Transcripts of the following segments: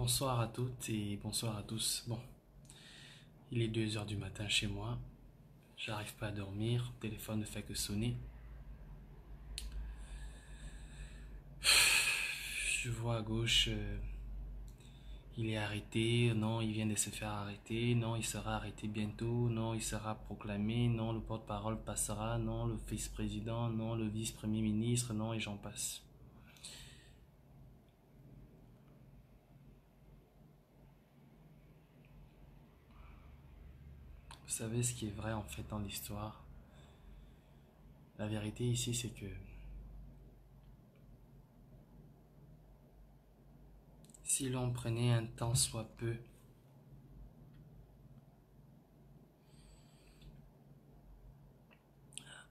Bonsoir à toutes et bonsoir à tous. Bon, il est 2 heures du matin chez moi. J'arrive pas à dormir. Le téléphone ne fait que sonner. Je vois à gauche, il est arrêté. Non, il vient de se faire arrêter. Non, il sera arrêté bientôt. Non, il sera proclamé. Non, le porte-parole passera. Non, le vice-président. Non, le vice-premier ministre. Non, et j'en passe. Vous savez ce qui est vrai en fait dans l'histoire? La vérité ici, c'est que si l'on prenait un temps soit peu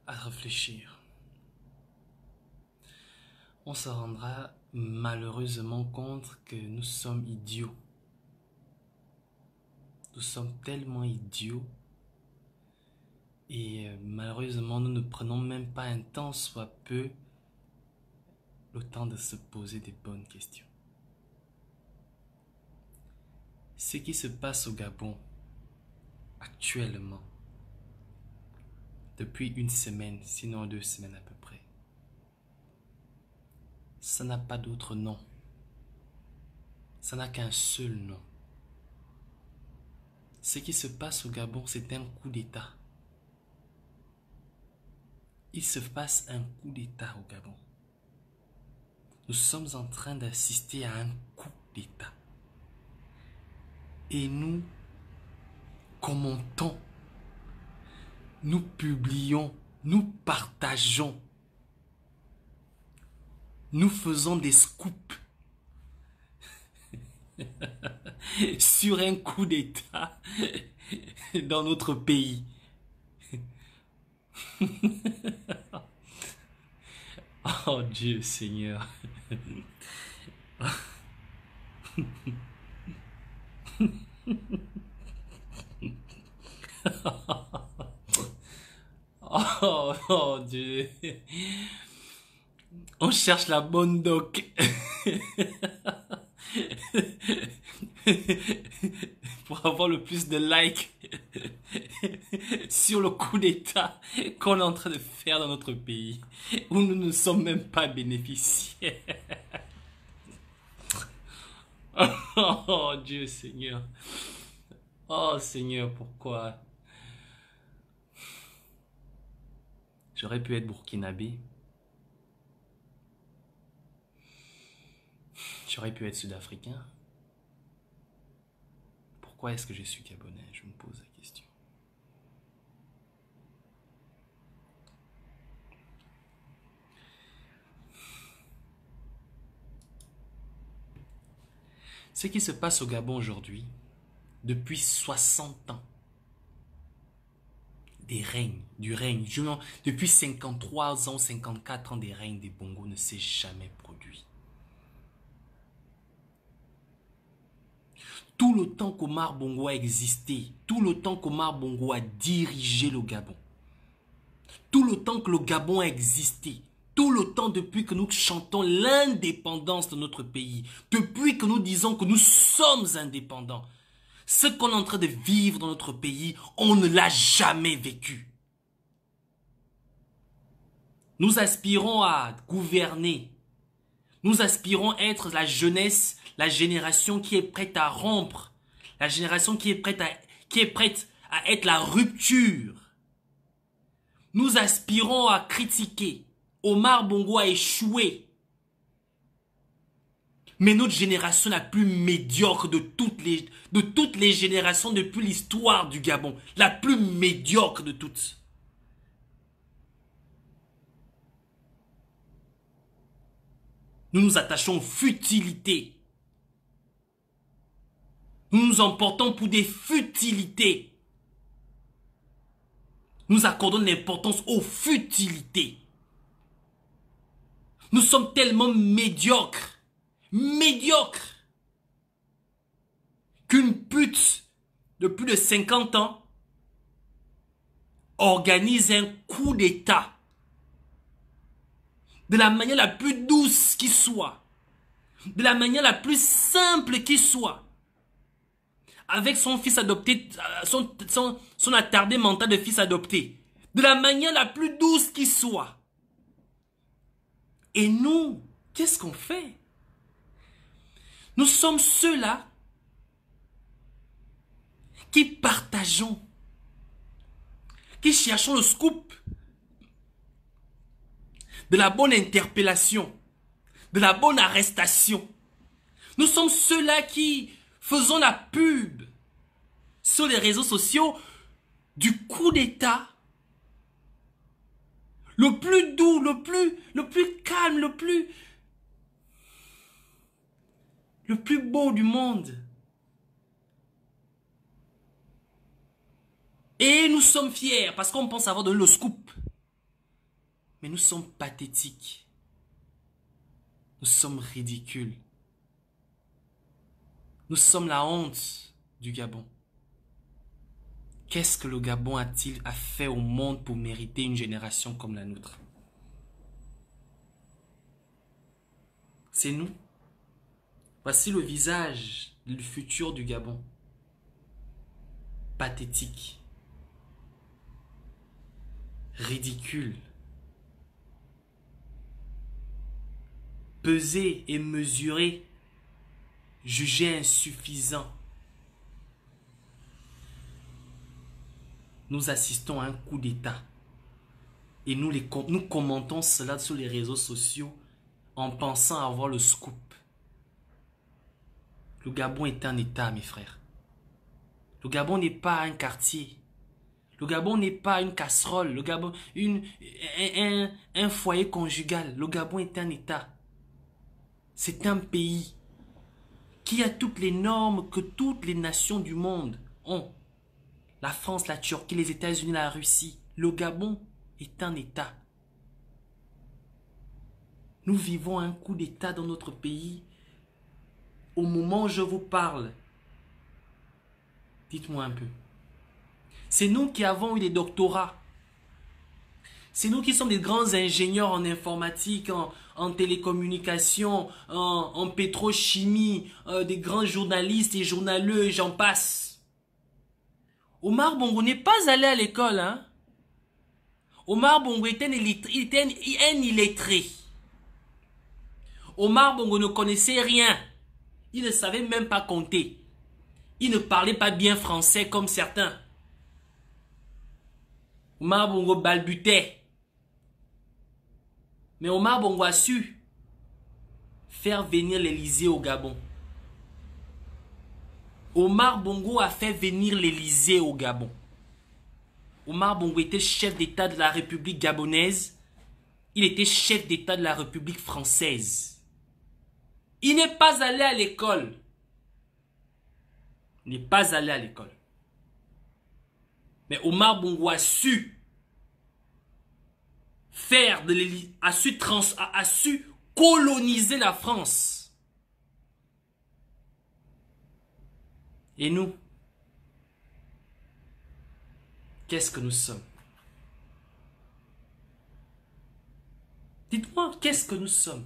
à réfléchir, on se rendra malheureusement compte que nous sommes idiots. Nous sommes tellement idiots et malheureusement nous ne prenons même pas un temps soit peu le temps de se poser des bonnes questions. Ce qui se passe au Gabon actuellement, depuis 1 semaine, sinon 2 semaines à peu près, ça n'a pas d'autre nom. Ça n'a qu'un seul nom. Ce qui se passe au Gabon, c'est un coup d'État. Il se passe un coup d'État au Gabon. Nous sommes en train d'assister à un coup d'État. Et nous commentons, nous publions, nous partageons, nous faisons des scoops sur un coup d'État dans notre pays. Oh Dieu Seigneur. Oh Dieu. On cherche la bonne doc. Pour avoir le plus de likes sur le coup d'État qu'on est en train de faire dans notre pays, où nous ne sommes même pas bénéficiaires. Oh Dieu Seigneur. Oh Seigneur, pourquoi? J'aurais pu être burkinabé. J'aurais pu être sud-africain. Pourquoi est-ce que je suis gabonais? Je me pose la question. Ce qui se passe au Gabon aujourd'hui, depuis 60 ans, du règne, depuis 53 ans, 54 ans des règnes des Bongo ne s'est jamais produit. Tout le temps qu'Omar Bongo a existé, tout le temps qu'Omar Bongo a dirigé le Gabon, tout le temps que le Gabon a existé, tout le temps depuis que nous chantons l'indépendance de notre pays, depuis que nous disons que nous sommes indépendants, ce qu'on est en train de vivre dans notre pays, on ne l'a jamais vécu. Nous aspirons à gouverner. Nous aspirons à être la jeunesse, la génération qui est prête à rompre, la génération qui est prête à être la rupture. Nous aspirons à critiquer. Omar Bongo a échoué. Mais notre génération la plus médiocre de toutes les générations depuis l'histoire du Gabon. La plus médiocre de toutes. Nous nous attachons aux futilités. Nous nous emportons pour des futilités. Nous accordons de l'importance aux futilités. Nous sommes tellement médiocres. Médiocre qu'une pute de plus de 50 ans organise un coup d'État de la manière la plus douce qui soit de la manière la plus simple qui soit, avec son fils adopté, son attardé mental de fils adopté, de la manière la plus douce qui soit. Et nous, qu'est-ce qu'on fait? Nous sommes ceux-là qui partageons, qui cherchons le scoop de la bonne interpellation, de la bonne arrestation. Nous sommes ceux-là qui faisons la pub sur les réseaux sociaux du coup d'État le plus doux, le plus calme, le plus beau du monde. Et nous sommes fiers parce qu'on pense avoir donné le scoop. Mais nous sommes pathétiques. Nous sommes ridicules. Nous sommes la honte du Gabon. Qu'est-ce que le Gabon a-t-il fait au monde pour mériter une génération comme la nôtre? C'est nous. Voici le visage du futur du Gabon. Pathétique. Ridicule. Pesé et mesuré. Jugé insuffisant. Nous assistons à un coup d'État. Et nous commentons cela sur les réseaux sociaux en pensant avoir le scoop. Le Gabon est un État, mes frères. Le Gabon n'est pas un quartier. Le Gabon n'est pas une casserole. Le Gabon, un foyer conjugal. Le Gabon est un État. C'est un pays qui a toutes les normes que toutes les nations du monde ont. La France, la Turquie, les États-Unis, la Russie. Le Gabon est un État. Nous vivons un coup d'État dans notre pays. Au moment où je vous parle, dites-moi un peu. C'est nous qui avons eu des doctorats. C'est nous qui sommes des grands ingénieurs en informatique, en télécommunications, en pétrochimie, des grands journalistes et journaleux et j'en passe. Omar Bongo n'est pas allé à l'école, hein. Omar Bongo était un illettré. Omar Bongo ne connaissait rien. Il ne savait même pas compter. Il ne parlait pas bien français comme certains. Omar Bongo balbutait. Mais Omar Bongo a su faire venir l'Élysée au Gabon. Omar Bongo a fait venir l'Élysée au Gabon. Omar Bongo était chef d'État de la République gabonaise. Il était chef d'État de la République française. Il n'est pas allé à l'école. Il n'est pas allé à l'école. Mais Omar Bongo a su faire de l'Élysée, a su coloniser la France. Et nous, qu'est-ce que nous sommes? Dites-moi, qu'est-ce que nous sommes?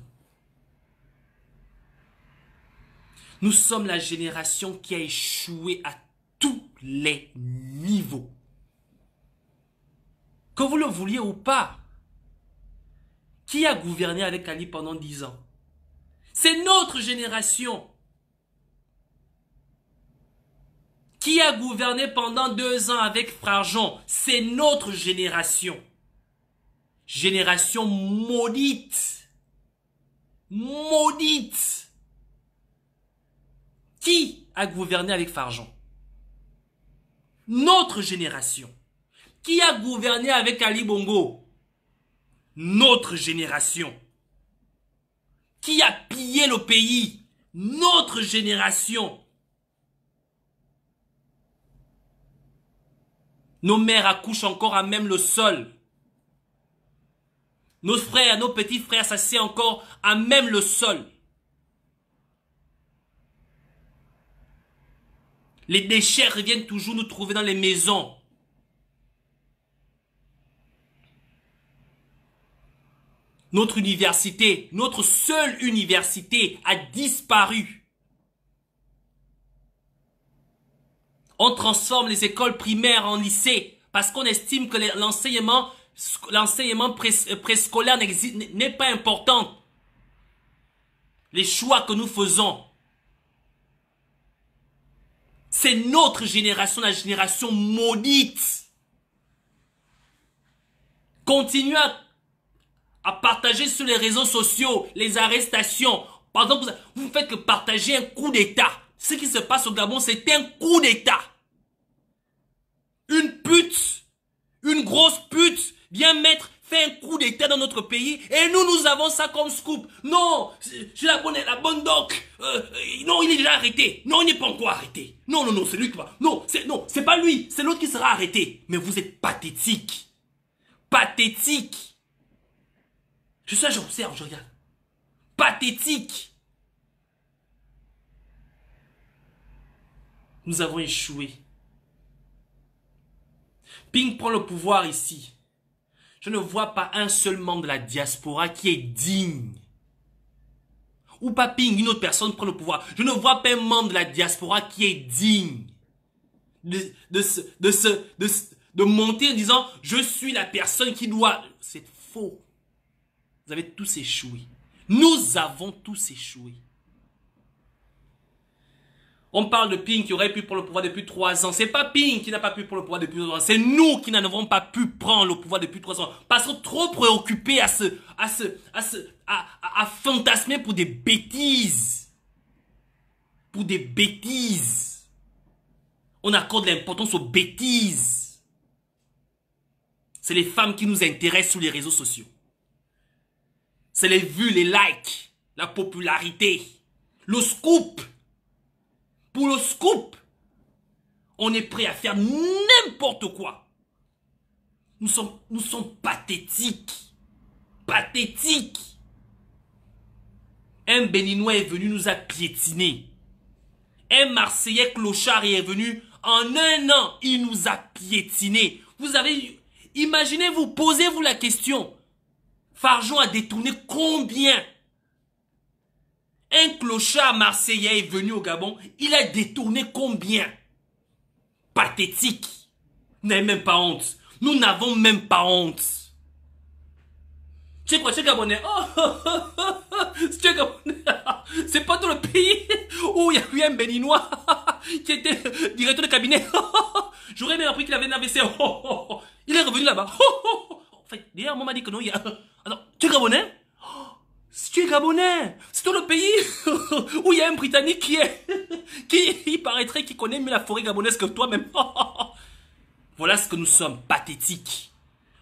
Nous sommes la génération qui a échoué à tous les niveaux. Que vous le vouliez ou pas. Qui a gouverné avec Ali pendant 10 ans? C'est notre génération. Qui a gouverné pendant 2 ans avec Farjon? C'est notre génération. Génération maudite. Maudite. Qui a gouverné avec Farjon? Notre génération. Qui a gouverné avec Ali Bongo? Notre génération. Qui a pillé le pays? Notre génération. Nos mères accouchent encore à même le sol. Nos frères, nos petits frères s'assiedent encore à même le sol. Les déchets reviennent toujours nous trouver dans les maisons. Notre université, notre seule université a disparu. On transforme les écoles primaires en lycées parce qu'on estime que l'enseignement préscolaire n'est pas important. Les choix que nous faisons, c'est notre génération, la génération maudite. Continuez à partager sur les réseaux sociaux les arrestations. Par exemple, vous faites que partager un coup d'État. Ce qui se passe au Gabon, c'est un coup d'État. Une pute, une grosse pute vient fait un coup d'État dans notre pays et nous avons ça comme scoop. Non, je la bonne doc. Non, il est déjà arrêté. Non, il n'est pas encore arrêté. Non, c'est lui qui va. Non, c'est pas lui, c'est l'autre qui sera arrêté. Mais vous êtes pathétique. Pathétique. J'observe, je regarde. Pathétique. Nous avons échoué. Ping prend le pouvoir ici. Je ne vois pas un seul membre de la diaspora qui est digne. Ou pas Ping, une autre personne prend le pouvoir. Je ne vois pas un membre de la diaspora qui est digne de monter en disant « Je suis la personne qui doit... » C'est faux. Vous avez tous échoué. Nous avons tous échoué. On parle de Ping qui aurait pu prendre le pouvoir depuis 3 ans. C'est pas Ping qui n'a pas pu prendre le pouvoir depuis 3 ans. C'est nous qui n'avons pas pu prendre le pouvoir depuis 3 ans. Parce que trop préoccupés à fantasmer pour des bêtises. Pour des bêtises. On accorde l'importance aux bêtises. C'est les femmes qui nous intéressent sur les réseaux sociaux. C'est les vues, les likes, la popularité, le scoop. Pour le scoop, on est prêt à faire n'importe quoi. Nous sommes pathétiques. Pathétiques. Un Béninois est venu nous a piétinés. Un Marseillais clochard est venu en 1 an, il nous a piétinés. Vous avez... Imaginez-vous, posez-vous la question. Farjon a détourné combien? Un clochard marseillais est venu au Gabon, il a détourné combien? Pathétique. Vous n'avez même pas honte. Nous n'avons même pas honte. Tu sais quoi, c'est Gabonais. C'est Gabonais. C'est pas dans le pays où il y a eu un Béninois qui était directeur de cabinet. J'aurais même appris qu'il avait un AVC. Il est revenu là-bas. En fait, d'ailleurs, moi m'a dit que non, il y a... Alors, tu es Gabonais? Si tu es Gabonais, c'est dans le pays où il y a un Britannique qui paraîtrait qu'il connaît mieux la forêt gabonaise que toi-même. Voilà ce que nous sommes, pathétiques.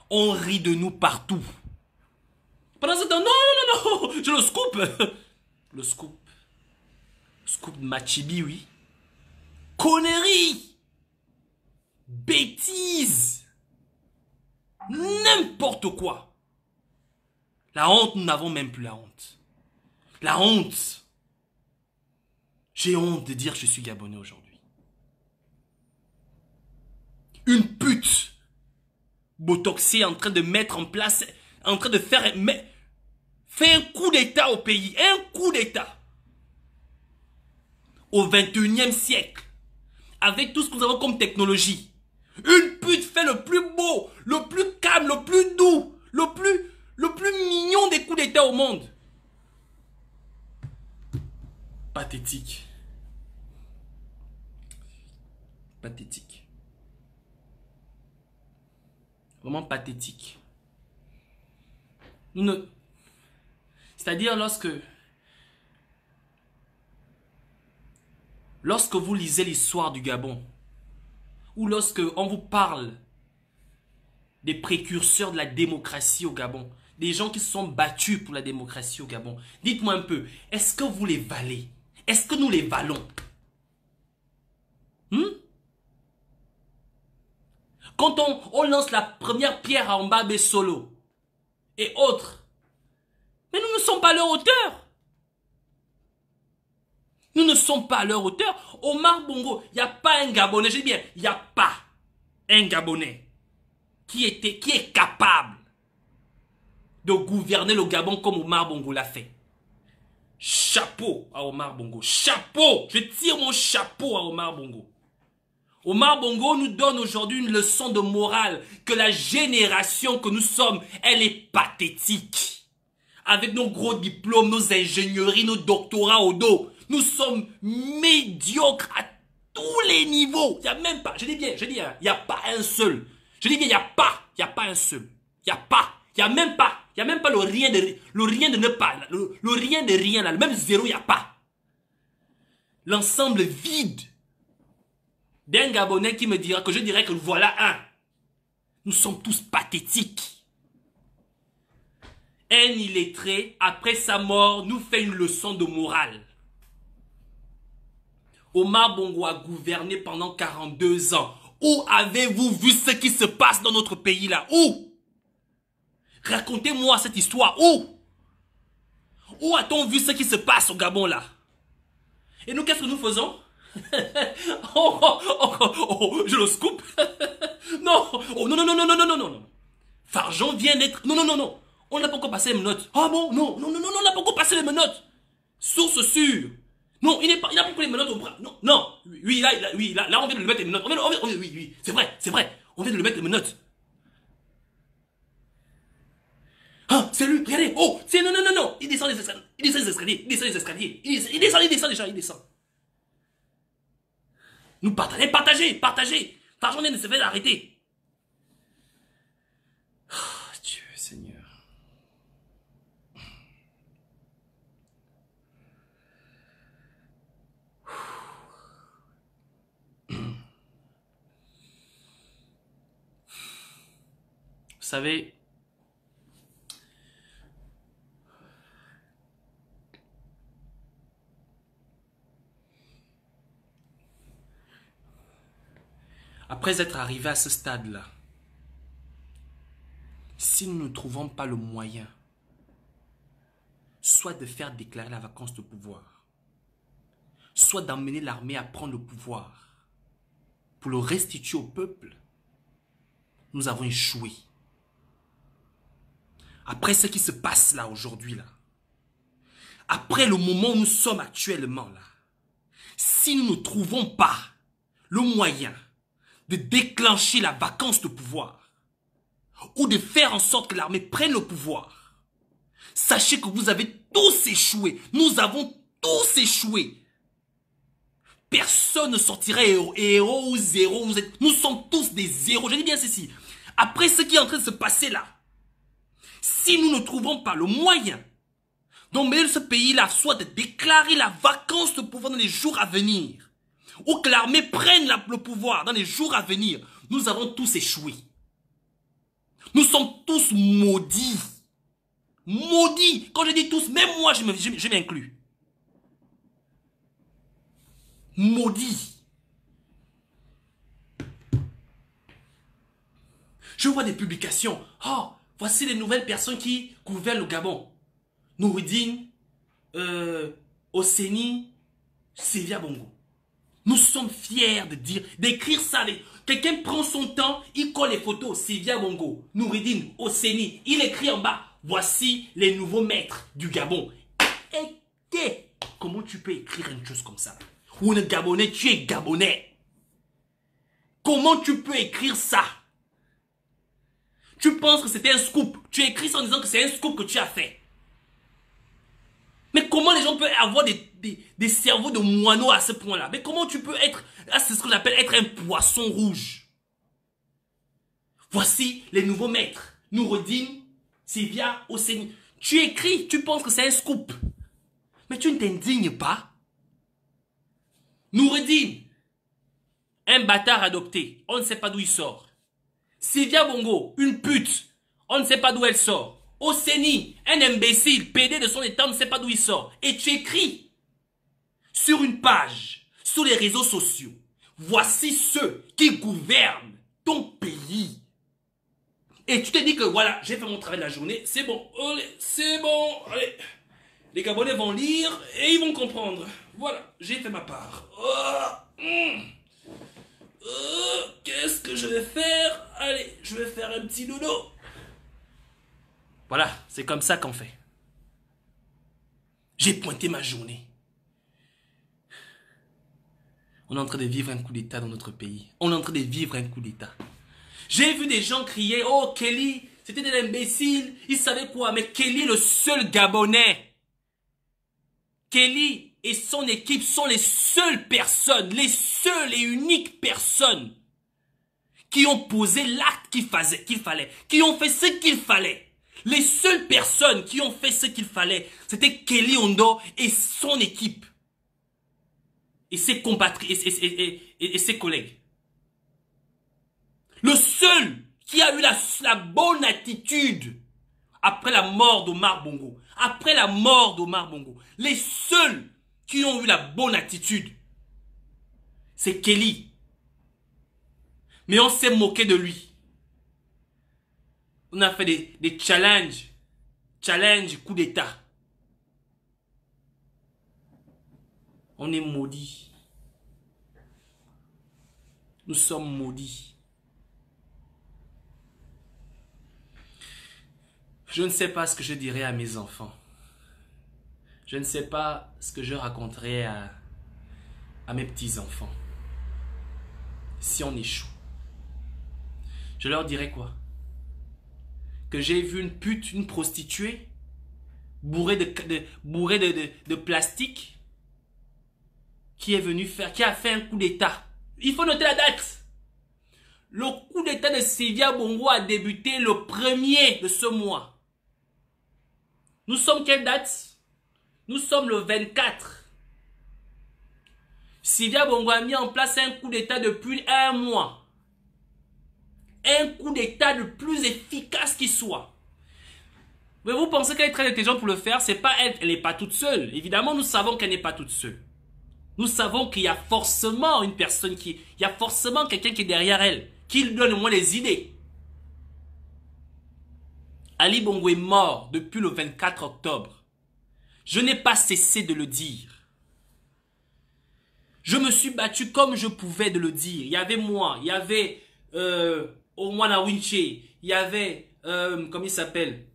On rit de nous partout. Pendant ce temps, non, je le scoop. Le scoop. Scoop de Machibi, oui. Conneries. Bêtises. N'importe quoi. La honte, nous n'avons même plus la honte. La honte. J'ai honte de dire que je suis Gabonais aujourd'hui. Une pute botoxée en train de mettre en place, en train de faire un coup d'État au pays. Un coup d'État. Au 21e siècle. Avec tout ce que nous avons comme technologie. Une pute fait le plus beau, le plus calme, le plus doux, le plus mignon des coups d'État au monde. Pathétique. Pathétique. Vraiment pathétique. C'est-à-dire lorsque vous lisez l'histoire du Gabon, ou lorsque on vous parle des précurseurs de la démocratie au Gabon, des gens qui se sont battus pour la démocratie au Gabon, dites-moi un peu, est-ce que vous les valez? Est-ce que nous les valons? Quand on lance la première pierre à Mbabé Solo et autres, mais nous ne sommes pas à leur hauteur. Nous ne sommes pas à leur hauteur. Omar Bongo, il n'y a pas un Gabonais, je dis bien, il n'y a pas un Gabonais qui est capable de gouverner le Gabon comme Omar Bongo l'a fait. Chapeau à Omar Bongo. Chapeau! Je tire mon chapeau à Omar Bongo. Omar Bongo nous donne aujourd'hui une leçon de morale que la génération que nous sommes, elle est pathétique. Avec nos gros diplômes, nos ingénieries, nos doctorats au dos, nous sommes médiocres à tous les niveaux. Il n'y a même pas, je dis bien, il n'y a pas un seul. Je dis bien, il n'y a pas un seul. Il n'y a pas, il n'y a même pas le rien de ne pas, le rien de rien là, le même zéro, il n'y a pas. L'ensemble vide d'un Gabonais qui me dira que je dirais que voilà un. Nous sommes tous pathétiques. Un illettré, après sa mort, nous fait une leçon de morale. Omar Bongo a gouverné pendant 42 ans. Où avez-vous vu ce qui se passe dans notre pays là? Où? Racontez-moi cette histoire. Où? Où a-t-on vu ce qui se passe au Gabon là? Et nous, qu'est-ce que nous faisons? Je le scoop. Non, oh, non, non, non, non, non, non, non, non. Farjon vient d'être... Non, non, non, non. On n'a pas encore passé les menottes. Ah bon? Non, non, non, non, on n'a pas encore passé les menottes. Source sûre. Non, il n'a pas encore les menottes au bras. Non, non. Oui, là, on vient de lui mettre les menottes. Oui, c'est vrai. On vient de lui mettre les menottes. Ah, c'est lui, regardez. Oh, c'est non, non, non, non. Il descend les escaliers. Il descend. Nous partagez. Farjon vient de se faire arrêter. Oh, Dieu, Seigneur. Vous savez, après être arrivé à ce stade-là, si nous ne trouvons pas le moyen, soit de faire déclarer la vacance de pouvoir, soit d'emmener l'armée à prendre le pouvoir, pour le restituer au peuple, nous avons échoué. Après ce qui se passe là aujourd'hui, là, après le moment où nous sommes actuellement là, si nous ne trouvons pas le moyen de déclencher la vacance de pouvoir, ou de faire en sorte que l'armée prenne le pouvoir, sachez que vous avez tous échoué. Nous avons tous échoué. Personne ne sortira héros ou zéro. Nous sommes tous des zéros. Je dis bien ceci. Après ce qui est en train de se passer là, si nous ne trouvons pas le moyen d'emmener ce pays-là, soit de déclarer la vacance de pouvoir dans les jours à venir, ou que l'armée prenne le pouvoir dans les jours à venir, nous avons tous échoué. Nous sommes tous maudits. Maudits. Quand je dis tous, même moi, je m'inclus. Maudits. Je vois des publications. Oh, voici les nouvelles personnes qui gouvernent le Gabon. Noureddine, Oseni, Sylvia Bongo. Nous sommes fiers d'écrire ça. Quelqu'un prend son temps, il colle les photos. Sylvia Bongo, Noureddine, Oseni, il écrit en bas. Voici les nouveaux maîtres du Gabon. Et comment tu peux écrire une chose comme ça? Ou un Gabonais, tu es Gabonais. Comment tu peux écrire ça? Tu penses que c'était un scoop. Tu écris ça en disant que c'est un scoop que tu as fait. Mais comment les gens peuvent avoir des cerveaux de moineaux à ce point-là? Mais comment tu peux être... C'est ce qu'on appelle être un poisson rouge. Voici les nouveaux maîtres. Noureddine, Sylvia, Oseni. Tu écris, tu penses que c'est un scoop. Mais tu ne t'indignes pas. Noureddine, un bâtard adopté. On ne sait pas d'où il sort. Sylvia Bongo, une pute. On ne sait pas d'où elle sort. Oseni, un imbécile, pédé de son état, on ne sait pas d'où il sort. Et tu écris sur une page, sur les réseaux sociaux. Voici ceux qui gouvernent ton pays. Et tu te dis que voilà, j'ai fait mon travail de la journée, c'est bon, c'est bon, allez. Les Gabonais vont lire et ils vont comprendre. Voilà, j'ai fait ma part. Qu'est-ce que je vais faire? Allez, je vais faire un petit dodo. Voilà, c'est comme ça qu'on fait. J'ai pointé ma journée. On est en train de vivre un coup d'État dans notre pays. On est en train de vivre un coup d'État. J'ai vu des gens crier, oh Kelly, c'était des imbéciles, ils savaient quoi. Mais Kelly, le seul Gabonais. Kelly et son équipe sont les seules personnes, les seules et uniques personnes qui ont posé l'acte qu'il fallait, qui ont fait ce qu'il fallait. Les seules personnes qui ont fait ce qu'il fallait, c'était Kelly Ondo et son équipe. Et ses compatriotes et ses collègues. Le seul qui a eu la bonne attitude après la mort d'Omar Bongo. Après la mort d'Omar Bongo. Les seuls qui ont eu la bonne attitude, c'est Kelly. Mais on s'est moqué de lui. On a fait des challenges. Challenge coup d'État. On est maudits. Nous sommes maudits. Je ne sais pas ce que je dirai à mes enfants. Je ne sais pas ce que je raconterai à mes petits-enfants. Si on échoue. Je leur dirai quoi? Que j'ai vu une pute, une prostituée, bourrée de plastique, qui a fait un coup d'État. Il faut noter la date. Le coup d'État de Sylvia Bongo a débuté le 1er de ce mois. Nous sommes quelle date? Nous sommes le 24. Sylvia Bongo a mis en place un coup d'État depuis un mois. Un coup d'État le plus efficace qui soit. Mais vous pensez qu'elle est très intelligente pour le faire? C'est pas elle, elle n'est pas toute seule. Évidemment, nous savons qu'elle n'est pas toute seule. Nous savons qu'il y a forcément une personne il y a forcément quelqu'un qui est derrière elle, qui lui donne au moins les idées. Ali Bongo est mort depuis le 24 octobre. Je n'ai pas cessé de le dire. Je me suis battu comme je pouvais de le dire. Il y avait moi, il y avait Omwana Winche, il y avait, comment il s'appelle,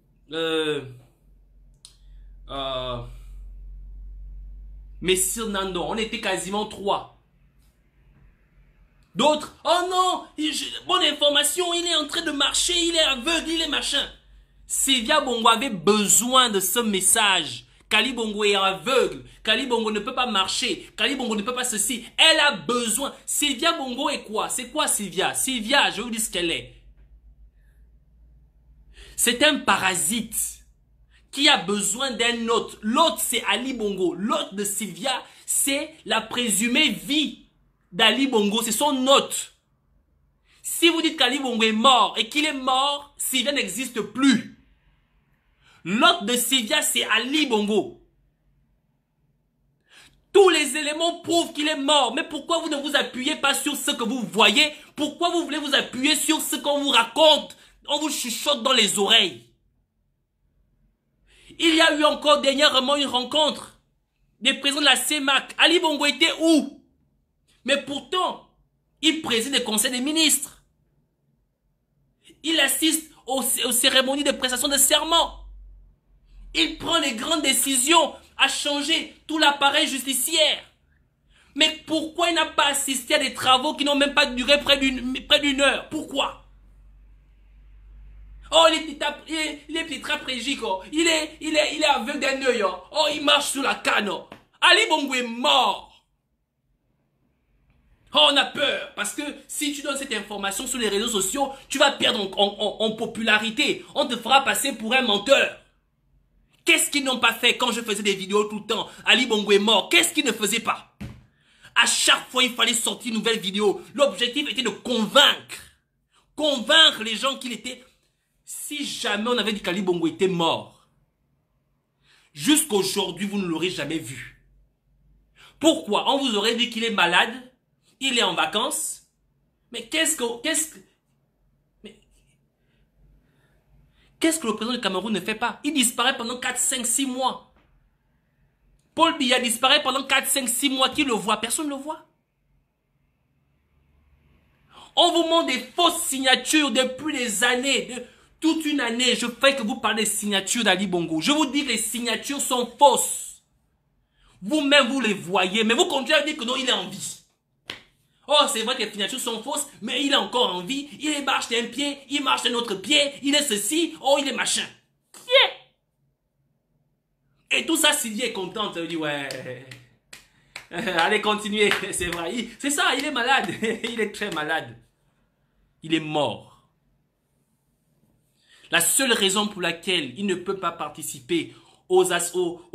Messire Nando, on était quasiment 3. D'autres, oh non, bonne information, il est en train de marcher, il est aveugle, il est machin. Sylvia Bongo avait besoin de ce message. Kali Bongo est aveugle, Kali Bongo ne peut pas marcher, Kali Bongo ne peut pas ceci. Elle a besoin. Sylvia Bongo est quoi? C'est quoi Sylvia? Sylvia, je vous dis ce qu'elle est. C'est un parasite qui a besoin d'un hôte. L'hôte, c'est Ali Bongo. L'hôte de Sylvia, c'est la présumée vie d'Ali Bongo. C'est son hôte. Si vous dites qu'Ali Bongo est mort et qu'il est mort, Sylvia n'existe plus. L'hôte de Sylvia, c'est Ali Bongo. Tous les éléments prouvent qu'il est mort. Mais pourquoi vous ne vous appuyez pas sur ce que vous voyez? Pourquoi vous voulez vous appuyer sur ce qu'on vous raconte? On vous chuchote dans les oreilles. Il y a eu encore dernièrement une rencontre des présidents de la CEMAC. Ali Bongo était où? Mais pourtant, il préside le conseil des ministres. Il assiste aux cérémonies de prestation de serment. Il prend les grandes décisions à changer tout l'appareil justiciaire. Mais pourquoi il n'a pas assisté à des travaux qui n'ont même pas duré près d'une heure? Pourquoi? Oh, il est tétraplégique. Oh. Il est aveugle d'un œil. Oh. Oh, il marche sur la canne. Oh. Ali Bongo est mort. Oh, on a peur. Parce que si tu donnes cette information sur les réseaux sociaux, tu vas perdre en popularité. On te fera passer pour un menteur. Qu'est-ce qu'ils n'ont pas fait quand je faisais des vidéos tout le temps? Ali Bongo est mort. Qu'est-ce qu'ils ne faisaient pas? À chaque fois, il fallait sortir une nouvelle vidéo. L'objectif était de convaincre. Convaincre les gens qu'il était... Si jamais on avait dit qu'Ali Bongo était mort, jusqu'aujourd'hui, vous ne l'aurez jamais vu. Pourquoi? On vous aurait dit qu'il est malade, il est en vacances. Mais qu'est-ce que le président du Cameroun ne fait pas? Il disparaît pendant 4, 5, 6 mois. Paul Biya disparaît pendant 4, 5, 6 mois. Qui le voit? Personne ne le voit. On vous montre des fausses signatures depuis des années. Toute une année, je fais que vous parlez des signatures d'Ali Bongo. Je vous dis que les signatures sont fausses. Vous-même, vous les voyez, mais vous continuez à dire que non, il est en vie. Oh, c'est vrai que les signatures sont fausses, mais il est encore en vie. Il marche d'un pied, il marche d'un autre pied, il est ceci, oh, il est machin. Et tout ça, Sylvie est contente. Elle dit, ouais, allez, continuez, c'est vrai. C'est ça, il est malade. Il est très malade. Il est mort. La seule raison pour laquelle il ne peut pas participer aux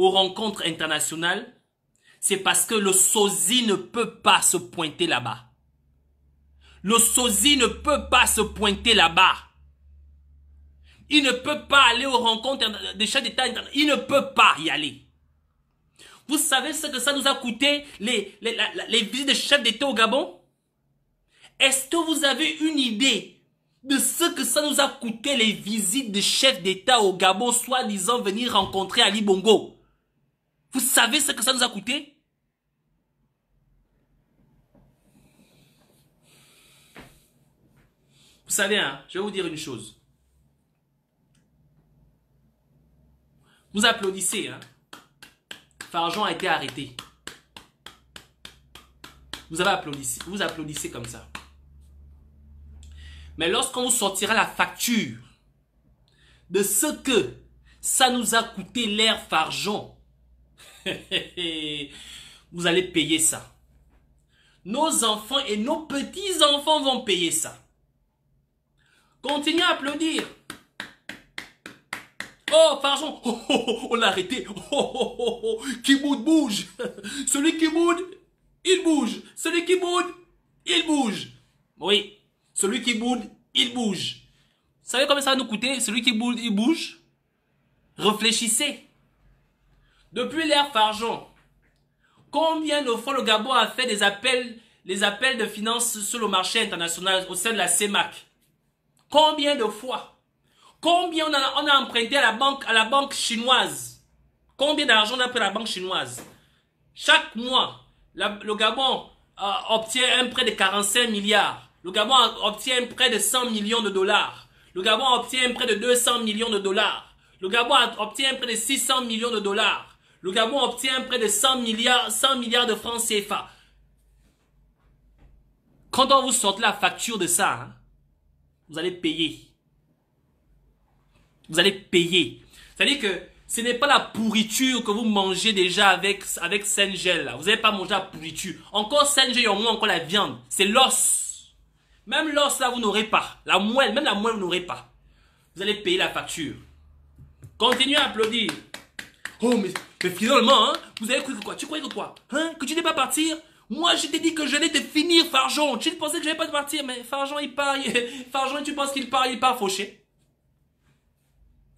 rencontres internationales, c'est parce que le sosie ne peut pas se pointer là-bas. Le sosie ne peut pas se pointer là-bas. Il ne peut pas aller aux rencontres des chefs d'État internationaux. Il ne peut pas y aller. Vous savez ce que ça nous a coûté, les visites des chefs d'État au Gabon? Est-ce que vous avez une idée de ce que ça nous a coûté les visites des chefs d'État au Gabon, soi-disant venir rencontrer Ali Bongo? Vous savez ce que ça nous a coûté? Vous savez, hein, je vais vous dire une chose. Vous applaudissez, hein. Farjon a été arrêté. Vous applaudissez comme ça. Mais lorsqu'on vous sortira la facture de ce que ça nous a coûté l'ère Farjon, vous allez payer ça. Nos enfants et nos petits-enfants vont payer ça. Continuez à applaudir. Oh, Farjon, on l'a arrêté. Qui bouge. Celui qui boude, il bouge. Celui qui boude, il bouge. Oui, celui qui boude, il bouge. Vous savez combien ça va nous coûter? Celui qui boude, il bouge. Réfléchissez. Depuis l'ère Farjon, combien de fois le Gabon a fait les appels de finances sur le marché international au sein de la CEMAC? Combien de fois? Combien on a emprunté à la banque chinoise? Combien d'argent on a pris à la banque chinoise? Chaque mois, le Gabon obtient un prêt de 45 milliards. Le Gabon obtient un prêt de 100 millions de dollars. Le Gabon obtient un prêt de 200 millions de dollars. Le Gabon obtient un prêt de 600 millions de dollars. Le Gabon obtient un prêt de 100 milliards de francs CFA. Quand on vous sort la facture de ça, hein, vous allez payer. Vous allez payer. C'est-à-dire que ce n'est pas la pourriture que vous mangez déjà avec Saint-Gel. Vous n'allez pas manger la pourriture. Encore Saint-Gel, il y a au moins encore la viande. C'est l'os. Même l'os là, vous n'aurez pas. La moelle, même la moelle, vous n'aurez pas. Vous allez payer la facture. Continuez à applaudir. Oh, mais finalement, hein, vous avez cru que quoi? Tu croyais que quoi? Hein? Que tu n'es pas partir? Moi, je t'ai dit que j'allais te finir, Farjon. Tu pensais que je n'allais pas te partir, mais Farjon, il part. Farjon, tu penses qu'il part fauché?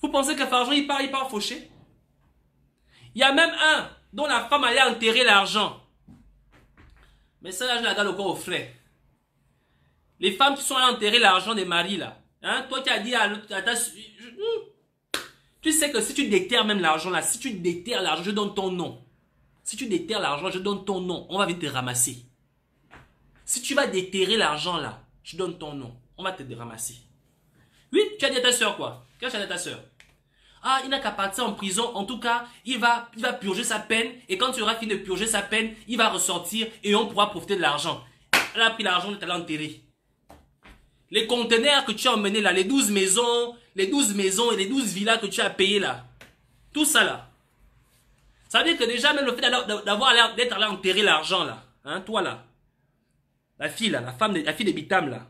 Vous pensez que Farjon, il part fauché? Il y a même un dont la femme allait enterrer l'argent. Mais ça, là, je la donne encore au frais. Les femmes qui sont allées enterrer l'argent des maris, là. Hein? Toi qui as dit à ta... Tu sais que si tu déterres même l'argent, là, si tu déterres l'argent, je donne ton nom. Si tu déterres l'argent, je donne ton nom. On va venir te ramasser. Si tu vas déterrer l'argent, là, je donne ton nom. On va te ramasser. Oui, tu as dit à ta soeur quoi? Qu'est-ce que tu as dit à ta soeur? Ah, il n'a qu'à partir en prison. En tout cas, il va purger sa peine. Et quand tu auras fini de purger sa peine, il va ressortir et on pourra profiter de l'argent. Elle a pris l'argent, elle l'a enterré. Les conteneurs que tu as emmenés là, les 12 maisons et les 12 villas que tu as payées là. Tout ça là. Ça veut dire que déjà même le fait d'être allé enterrer l'argent là. Hein, toi là. La fille là, la fille de Bitam là.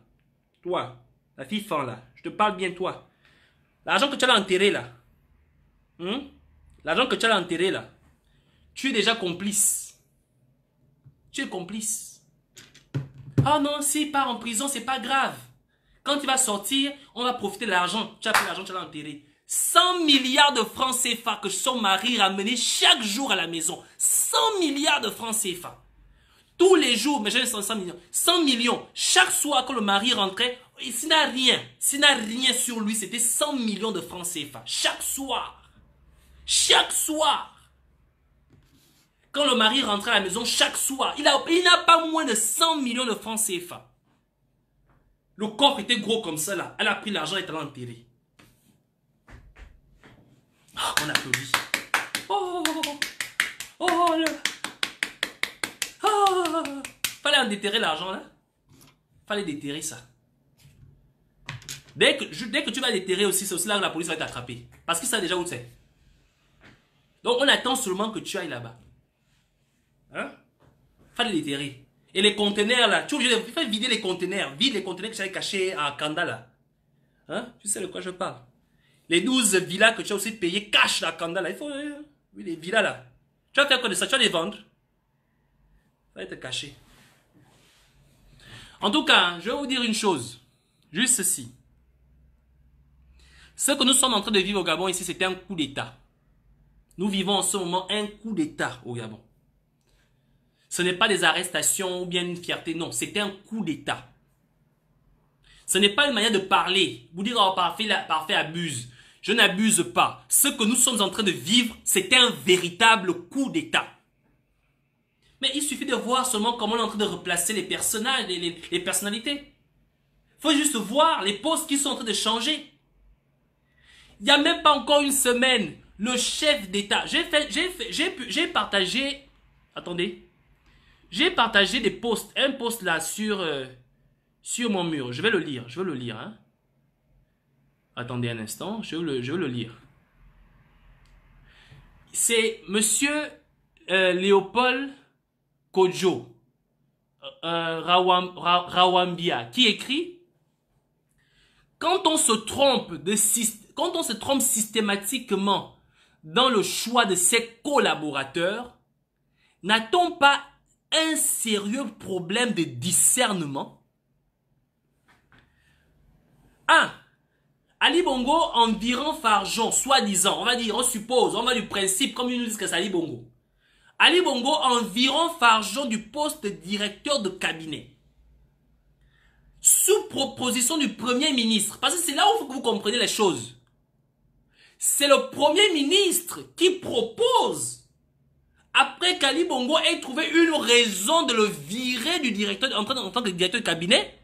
Toi, la fille fan là. Je te parle bien toi. L'argent que tu as enterré là. L'argent que tu as enterré là. Tu es déjà complice. Tu es complice. Oh non, s'il part en prison, c'est pas grave. Quand il va sortir, on va profiter de l'argent. Tu as pris l'argent, tu l'as enterré. 100 milliards de francs CFA que son mari ramenait chaque jour à la maison. 100 milliards de francs CFA. Tous les jours, mais j'ai 100 millions. 100 millions. Chaque soir, quand le mari rentrait, s'il n'a rien sur lui, c'était 100 millions de francs CFA. Chaque soir. Chaque soir. Quand le mari rentrait à la maison, chaque soir, il n'a pas moins de 100 millions de francs CFA. Le corps était gros comme ça là. Elle a pris l'argent et elle l'a enterré. On applaudit. Oh, oh, le... Oh. Fallait en déterrer l'argent là. Fallait déterrer ça. Dès que tu vas déterrer aussi, c'est aussi là que la police va t'attraper. Parce qu'il sait déjà où c'est. Donc on attend seulement que tu ailles là-bas. Hein? Fallait déterrer. Et les conteneurs là, tu es obligé de faire vider les conteneurs. Vide les conteneurs que tu avais cachés à Kanda là. Hein? Tu sais de quoi je parle. Les 12 villas que tu as aussi payées, cache la Kanda là. Il faut, oui, les villas là. Tu vas faire quoi de ça? Tu vas les vendre. Ça va être caché. En tout cas, je vais vous dire une chose. Juste ceci. Ce que nous sommes en train de vivre au Gabon ici, c'était un coup d'État. Nous vivons en ce moment un coup d'État au Gabon. Ce n'est pas des arrestations ou bien une fierté, non. C'était un coup d'État. Ce n'est pas une manière de parler. Vous dire, oh, parfait abuse. Je n'abuse pas. Ce que nous sommes en train de vivre, c'était un véritable coup d'État. Mais il suffit de voir seulement comment on est en train de replacer les personnages, les personnalités. Il faut juste voir les postes qui sont en train de changer. Il n'y a même pas encore une semaine, le chef d'État, j'ai partagé, attendez, j'ai partagé des posts, un post là sur mon mur. Je vais le lire, hein. Attendez un instant, je vais le lire. C'est monsieur Léopold Kodjo Rawambia qui écrit: quand on se trompe systématiquement dans le choix de ses collaborateurs, n'a-t-on pas un sérieux problème de discernement? 1. Ali Bongo environ Farjon, soi-disant, on va dire, on suppose, on va du principe, comme ils nous disent que c'est Ali Bongo. Ali Bongo environ Farjon du poste de directeur de cabinet. Sous proposition du Premier ministre. Parce que c'est là où vous comprenez les choses. C'est le Premier ministre qui propose, après qu'Ali Bongo ait trouvé une raison de le virer du directeur, en tant que directeur de cabinet,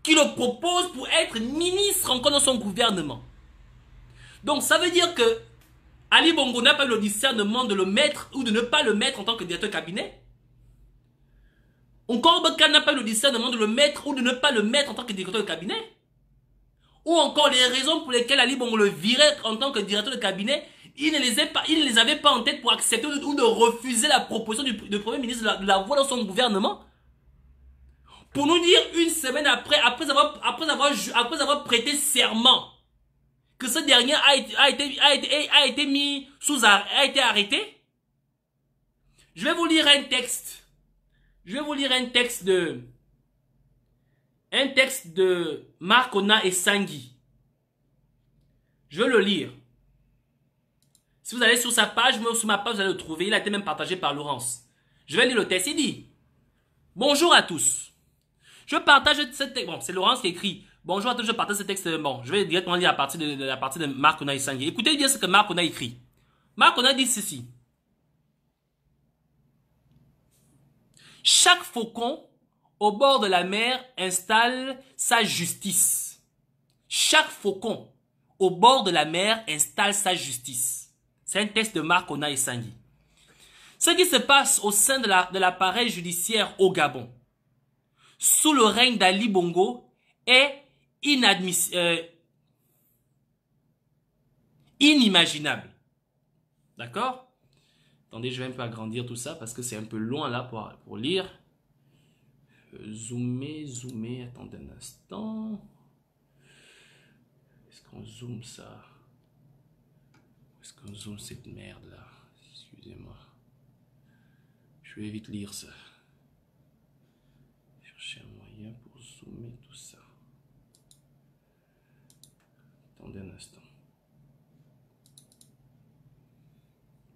qui le propose pour être ministre encore dans son gouvernement. Donc ça veut dire que Ali Bongo n'a pas eu le discernement de le mettre ou de ne pas le mettre en tant que directeur de cabinet. Encore Bakar n'a pas eu le discernement de le mettre ou de ne pas le mettre en tant que directeur de cabinet. Ou encore les raisons pour lesquelles Ali Bongo le virait en tant que directeur de cabinet, il ne les avait pas en tête pour accepter ou de refuser la proposition du Premier ministre de la voir dans son gouvernement. Pour nous dire une semaine après avoir prêté serment, que ce dernier a été arrêté. Je vais vous lire un texte. Je vais vous lire un texte de Marcona et Sangui. Je vais le lire. Si vous allez sur sa page, même sur ma page, vous allez le trouver. Il a été même partagé par Laurence. Je vais lire le texte. Il dit: bonjour à tous. Je partage ce texte. Bon, c'est Laurence qui écrit. Bonjour à tous, je partage ce texte. Bon, je vais directement lire à partir de Marcona et Sangui. Écoutez bien ce que Marcona écrit. Marcona dit ceci: chaque faucon au bord de la mer installe sa justice. Chaque faucon au bord de la mer installe sa justice. C'est un texte de Marcona et Sangui. Ce qui se passe au sein de l'appareil judiciaire au Gabon, sous le règne d'Ali Bongo, est inimaginable. D'accord? Attendez, je vais un peu agrandir tout ça parce que c'est un peu loin là pour lire. Zoomer, attendez un instant. Est-ce qu'on zoome ça? Est-ce qu'on zoome cette merde là? Excusez-moi. Je vais vite lire ça. Chercher un moyen pour zoomer tout ça. Attendez un instant.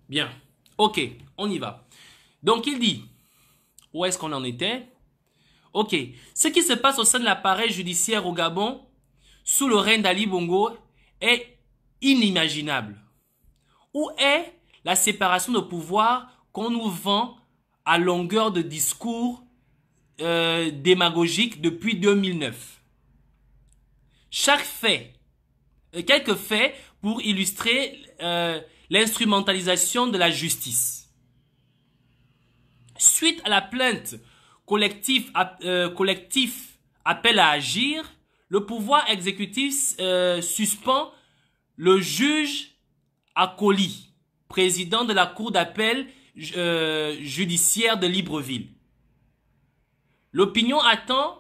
Bien. Ok, on y va. Donc il dit, où est-ce qu'on en était? Ok, ce qui se passe au sein de l'appareil judiciaire au Gabon, sous le règne d'Ali Bongo, est inimaginable. Où est la séparation de pouvoir qu'on nous vend à longueur de discours démagogiques depuis 2009? Chaque fait, quelques faits pour illustrer l'instrumentalisation de la justice. Suite à la plainte collectif appelle à agir, le pouvoir exécutif suspend le juge Akoli, président de la cour d'appel judiciaire de Libreville. L'opinion attend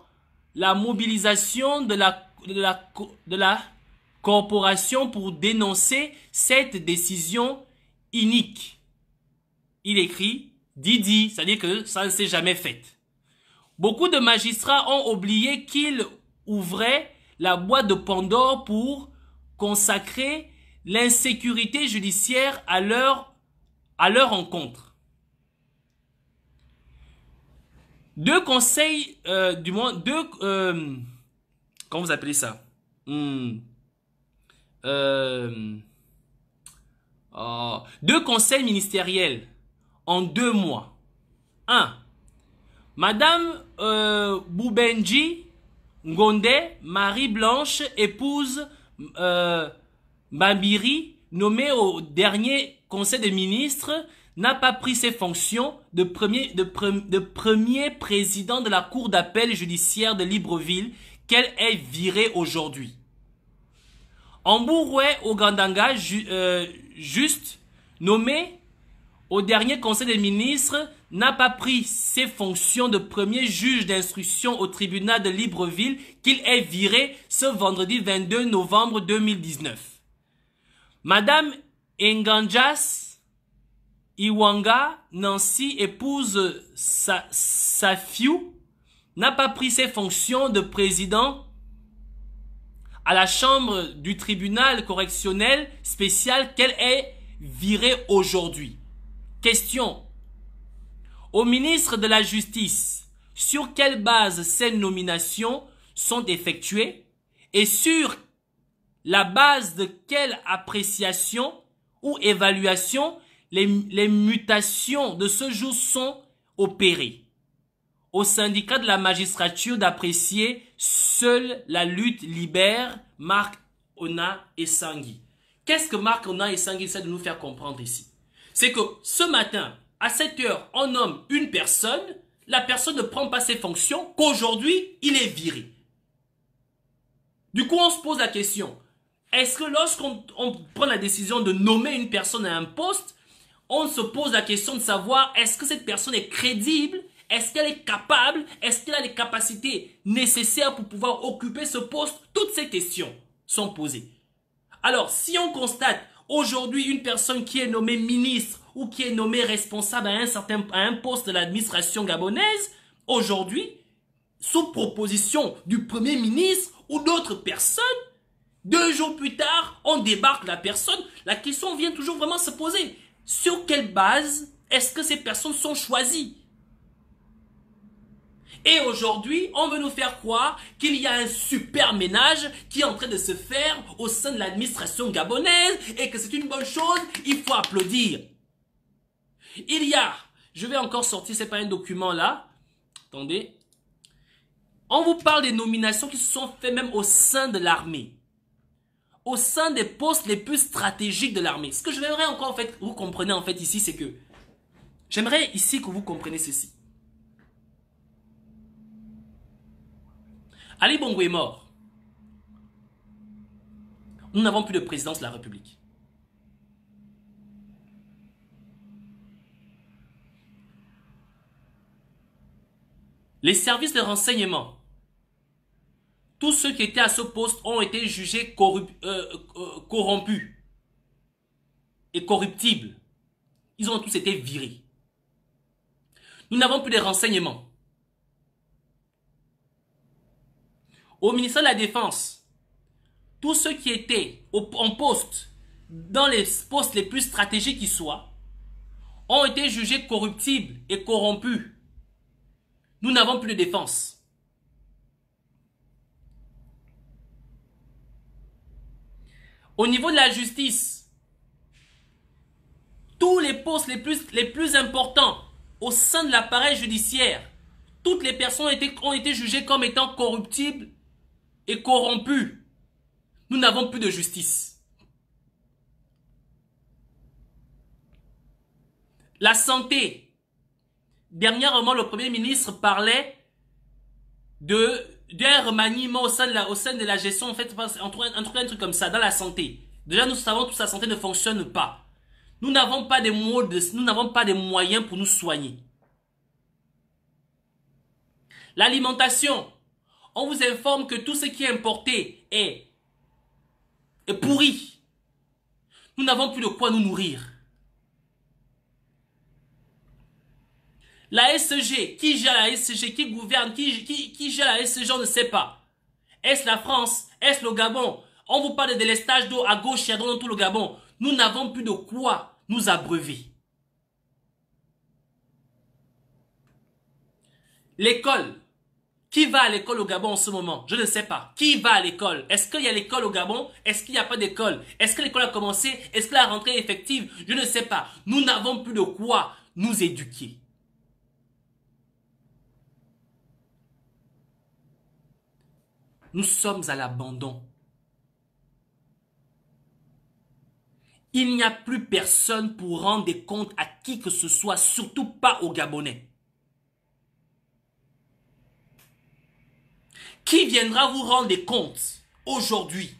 la mobilisation de la corporation pour dénoncer cette décision inique. Il écrit Didi, c'est-à-dire que ça ne s'est jamais fait. Beaucoup de magistrats ont oublié qu'ils ouvraient la boîte de Pandore pour consacrer l'insécurité judiciaire à leur encontre. Deux conseils, comment vous appelez ça? Deux conseils ministériels en 2 mois. 1. Madame Boubenji Ngonde, Marie-Blanche, épouse Babiri, nommée au dernier conseil des ministres, n'a pas pris ses fonctions de premier président de la cour d'appel judiciaire de Libreville qu'elle est virée aujourd'hui. Ambouroué Ogandanga, juste nommé au dernier conseil des ministres, n'a pas pris ses fonctions de premier juge d'instruction au tribunal de Libreville qu'il est viré ce vendredi 22 novembre 2019. Madame Enganjas Iwanga Nancy, épouse Safiou, n'a pas pris ses fonctions de président à la chambre du tribunal correctionnel spécial qu'elle est virée aujourd'hui. Question. Au ministre de la Justice, sur quelle base ces nominations sont effectuées et sur la base de quelle appréciation ou évaluation les mutations de ce jour sont opérées? Au syndicat de la magistrature d'apprécier, seule la lutte libère. Marc Ona et Sangui. Qu'est-ce que Marc Ona et Sangui essaient de nous faire comprendre ici? C'est que ce matin, à 7 heures, on nomme une personne, la personne ne prend pas ses fonctions, qu'aujourd'hui, il est viré. Du coup, on se pose la question, est-ce que lorsqu'on prend la décision de nommer une personne à un poste, on se pose la question de savoir est-ce que cette personne est crédible, est-ce qu'elle est capable, est-ce qu'elle a les capacités nécessaires pour pouvoir occuper ce poste? Toutes ces questions sont posées. Alors, si on constate aujourd'hui une personne qui est nommée ministre ou qui est nommée responsable à un poste de l'administration gabonaise, aujourd'hui, sous proposition du Premier ministre ou d'autres personnes, 2 jours plus tard, on débarque la personne. La question vient toujours vraiment se poser. Sur quelle base est-ce que ces personnes sont choisies? Et aujourd'hui, on veut nous faire croire qu'il y a un super ménage qui est en train de se faire au sein de l'administration gabonaise et que c'est une bonne chose, il faut applaudir. Il y a, je vais encore sortir, c'est pas un document là, attendez, on vous parle des nominations qui se sont faites même au sein de l'armée, au sein des postes les plus stratégiques de l'armée. Ce que je voudrais encore en fait, vous comprenez en fait ici, c'est que j'aimerais ici que vous compreniez ceci. Ali Bongo est mort. Nous n'avons plus de présidence de la République. Les services de renseignement, tous ceux qui étaient à ce poste ont été jugés corrompus et corruptibles. Ils ont tous été virés. Nous n'avons plus de renseignements. Au ministère de la Défense, tous ceux qui étaient en poste, dans les postes les plus stratégiques qui soient, ont été jugés corruptibles et corrompus. Nous n'avons plus de défense. Au niveau de la justice, tous les postes les plus importants au sein de l'appareil judiciaire, toutes les personnes ont été jugées comme étant corruptibles et corrompus. Nous n'avons plus de justice. La santé. Dernièrement, le Premier ministre parlait d'un remaniement au sein de la gestion, en fait, un truc comme ça, dans la santé. Déjà, nous savons que sa santé ne fonctionne pas. Nous n'avons pas nous n'avons pas de moyens pour nous soigner. L'alimentation. On vous informe que tout ce qui est importé est pourri. Nous n'avons plus de quoi nous nourrir. La SG, qui gère la SG, qui gouverne, qui gère la SG, on ne sait pas. Est-ce la France? Est-ce le Gabon? On vous parle de délestage d'eau à gauche et à droite dans tout le Gabon. Nous n'avons plus de quoi nous abreuver. L'école. Qui va à l'école au Gabon en ce moment? Je ne sais pas. Qui va à l'école? Est-ce qu'il y a l'école au Gabon? Est-ce qu'il n'y a pas d'école? Est-ce que l'école a commencé? Est-ce que la rentrée est effective? Je ne sais pas. Nous n'avons plus de quoi nous éduquer. Nous sommes à l'abandon. Il n'y a plus personne pour rendre des comptes à qui que ce soit, surtout pas aux Gabonais. Qui viendra vous rendre des comptes aujourd'hui?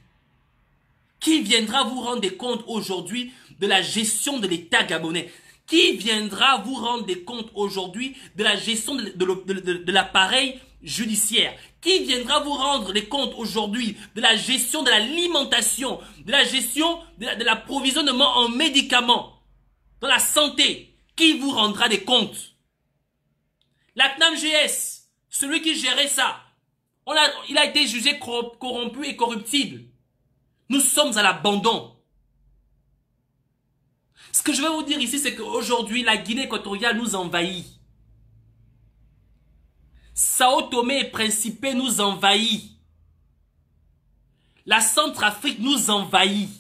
Qui viendra vous rendre des comptes aujourd'hui de la gestion de l'État gabonais? Qui viendra vous rendre des comptes aujourd'hui de la gestion de l'appareil judiciaire? Qui viendra vous rendre des comptes aujourd'hui de la gestion de l'alimentation, de la gestion de l'approvisionnement en médicaments, dans la santé? Qui vous rendra des comptes? La CNAMGS, celui qui gérait ça, il a été jugé corrompu et corruptible. Nous sommes à l'abandon. Ce que je vais vous dire ici, c'est qu'aujourd'hui, la Guinée équatoriale nous envahit. Sao Tomé et Principe nous envahit. La Centrafrique nous envahit.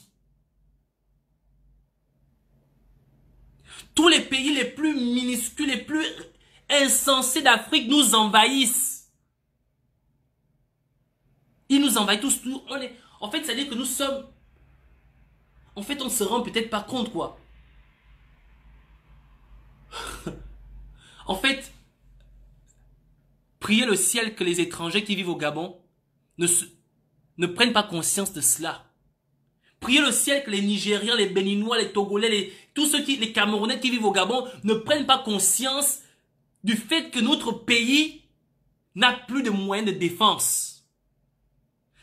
Tous les pays les plus minuscules, les plus insensés d'Afrique nous envahissent. Ils nous envahissent tous. En fait, ça veut dire que nous sommes... En fait, on ne se rend peut-être pas compte, quoi. En fait, priez le ciel que les étrangers qui vivent au Gabon ne prennent pas conscience de cela. Priez le ciel que les Nigériens, les Béninois, les Togolais, les Camerounais qui vivent au Gabon ne prennent pas conscience du fait que notre pays n'a plus de moyens de défense,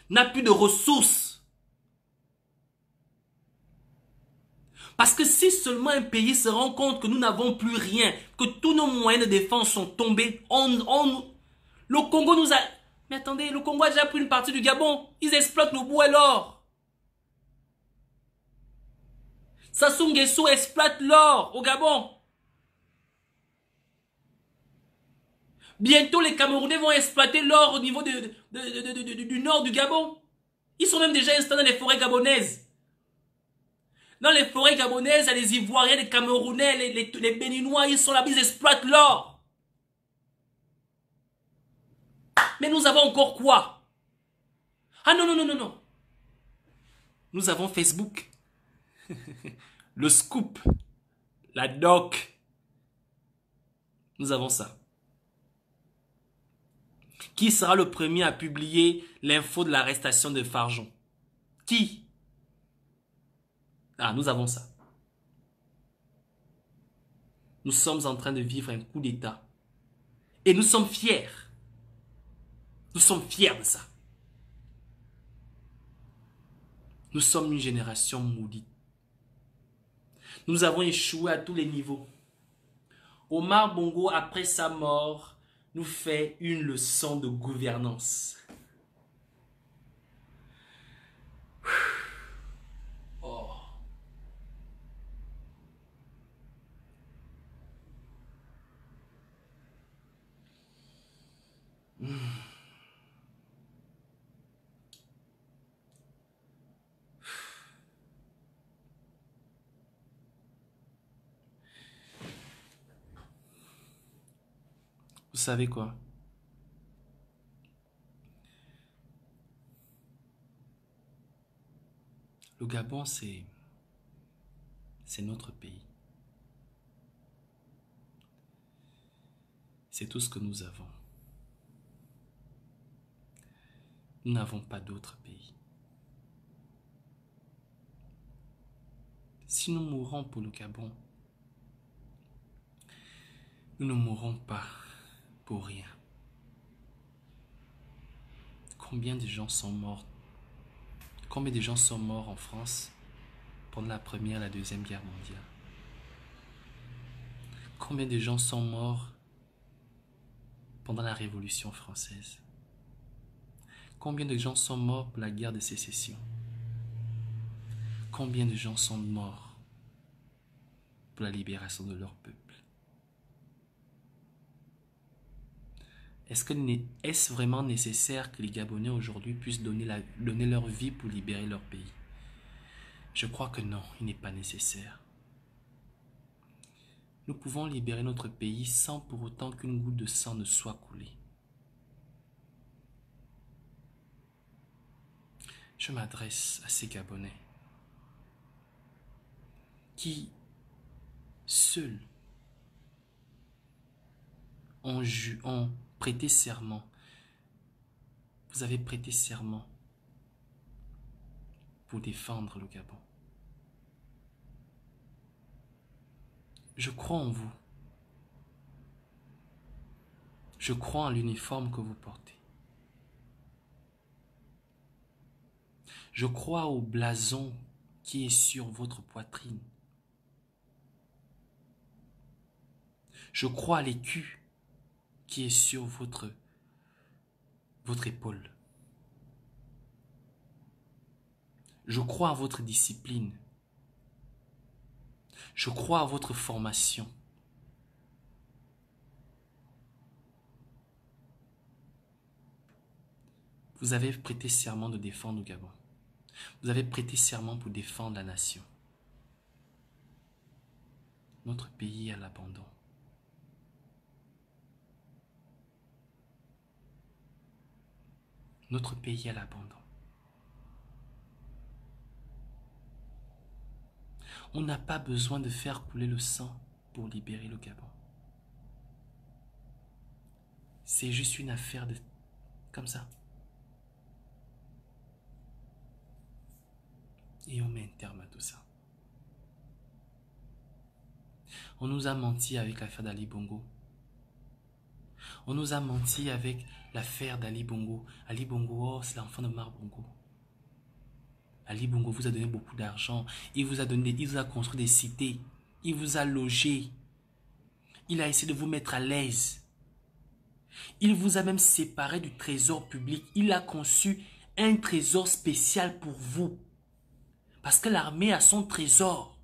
n'a plus de ressources. Parce que si seulement un pays se rend compte que nous n'avons plus rien, que tous nos moyens de défense sont tombés, le Congo nous a... Mais attendez, le Congo a déjà pris une partie du Gabon. Ils exploitent le bois et l'or. Sassou Nguesso exploite l'or au Gabon. Bientôt, les Camerounais vont exploiter l'or au niveau du nord du Gabon. Ils sont même déjà installés dans les forêts gabonaises. Dans les forêts gabonaises, les Ivoiriens, les Camerounais, les Béninois, ils sont là, ils exploitent l'or. Mais nous avons encore quoi? Ah non, non, non, non, non. Nous avons Facebook. Le Scoop. La Doc. Nous avons ça. Qui sera le premier à publier l'info de l'arrestation de Farjon? Qui? Ah, nous avons ça. Nous sommes en train de vivre un coup d'État. Et nous sommes fiers. Nous sommes fiers de ça. Nous sommes une génération maudite. Nous avons échoué à tous les niveaux. Omar Bongo, après sa mort, nous fait une leçon de gouvernance. Oh. Vous savez quoi? Le Gabon, c'est notre pays. C'est tout ce que nous avons. Nous n'avons pas d'autre pays. Si nous mourons pour le Gabon, nous ne mourrons pas pour rien. Combien de gens sont morts? Combien de gens sont morts en France pendant la Première et la Deuxième Guerre mondiale? Combien de gens sont morts pendant la Révolution française? Combien de gens sont morts pour la guerre de sécession? Combien de gens sont morts pour la libération de leur peuple? Est-ce vraiment nécessaire que les Gabonais aujourd'hui puissent donner leur vie pour libérer leur pays? Je crois que non, il n'est pas nécessaire. Nous pouvons libérer notre pays sans pour autant qu'une goutte de sang ne soit coulée. Je m'adresse à ces Gabonais qui, seuls, ont prêté serment. Vous avez prêté serment pour défendre le Gabon. Je crois en vous. Je crois en l'uniforme que vous portez. Je crois au blason qui est sur votre poitrine. Je crois à l'écu qui est sur votre épaule. Je crois à votre discipline. Je crois à votre formation. Vous avez prêté serment de défendre le Gabon. Vous avez prêté serment pour défendre la nation. Notre pays est à l'abandon. Notre pays est à l'abandon. On n'a pas besoin de faire couler le sang pour libérer le Gabon. C'est juste une affaire de... comme ça. Et on met un terme à tout ça. On nous a menti avec l'affaire d'Ali Bongo. On nous a menti avec l'affaire d'Ali Bongo. Ali Bongo, oh, c'est l'enfant de Mar Bongo. Ali Bongo vous a donné beaucoup d'argent. Il vous a construit des cités. Il vous a logé. Il a essayé de vous mettre à l'aise. Il vous a même séparé du trésor public. Il a conçu un trésor spécial pour vous. Parce que l'armée a son trésor.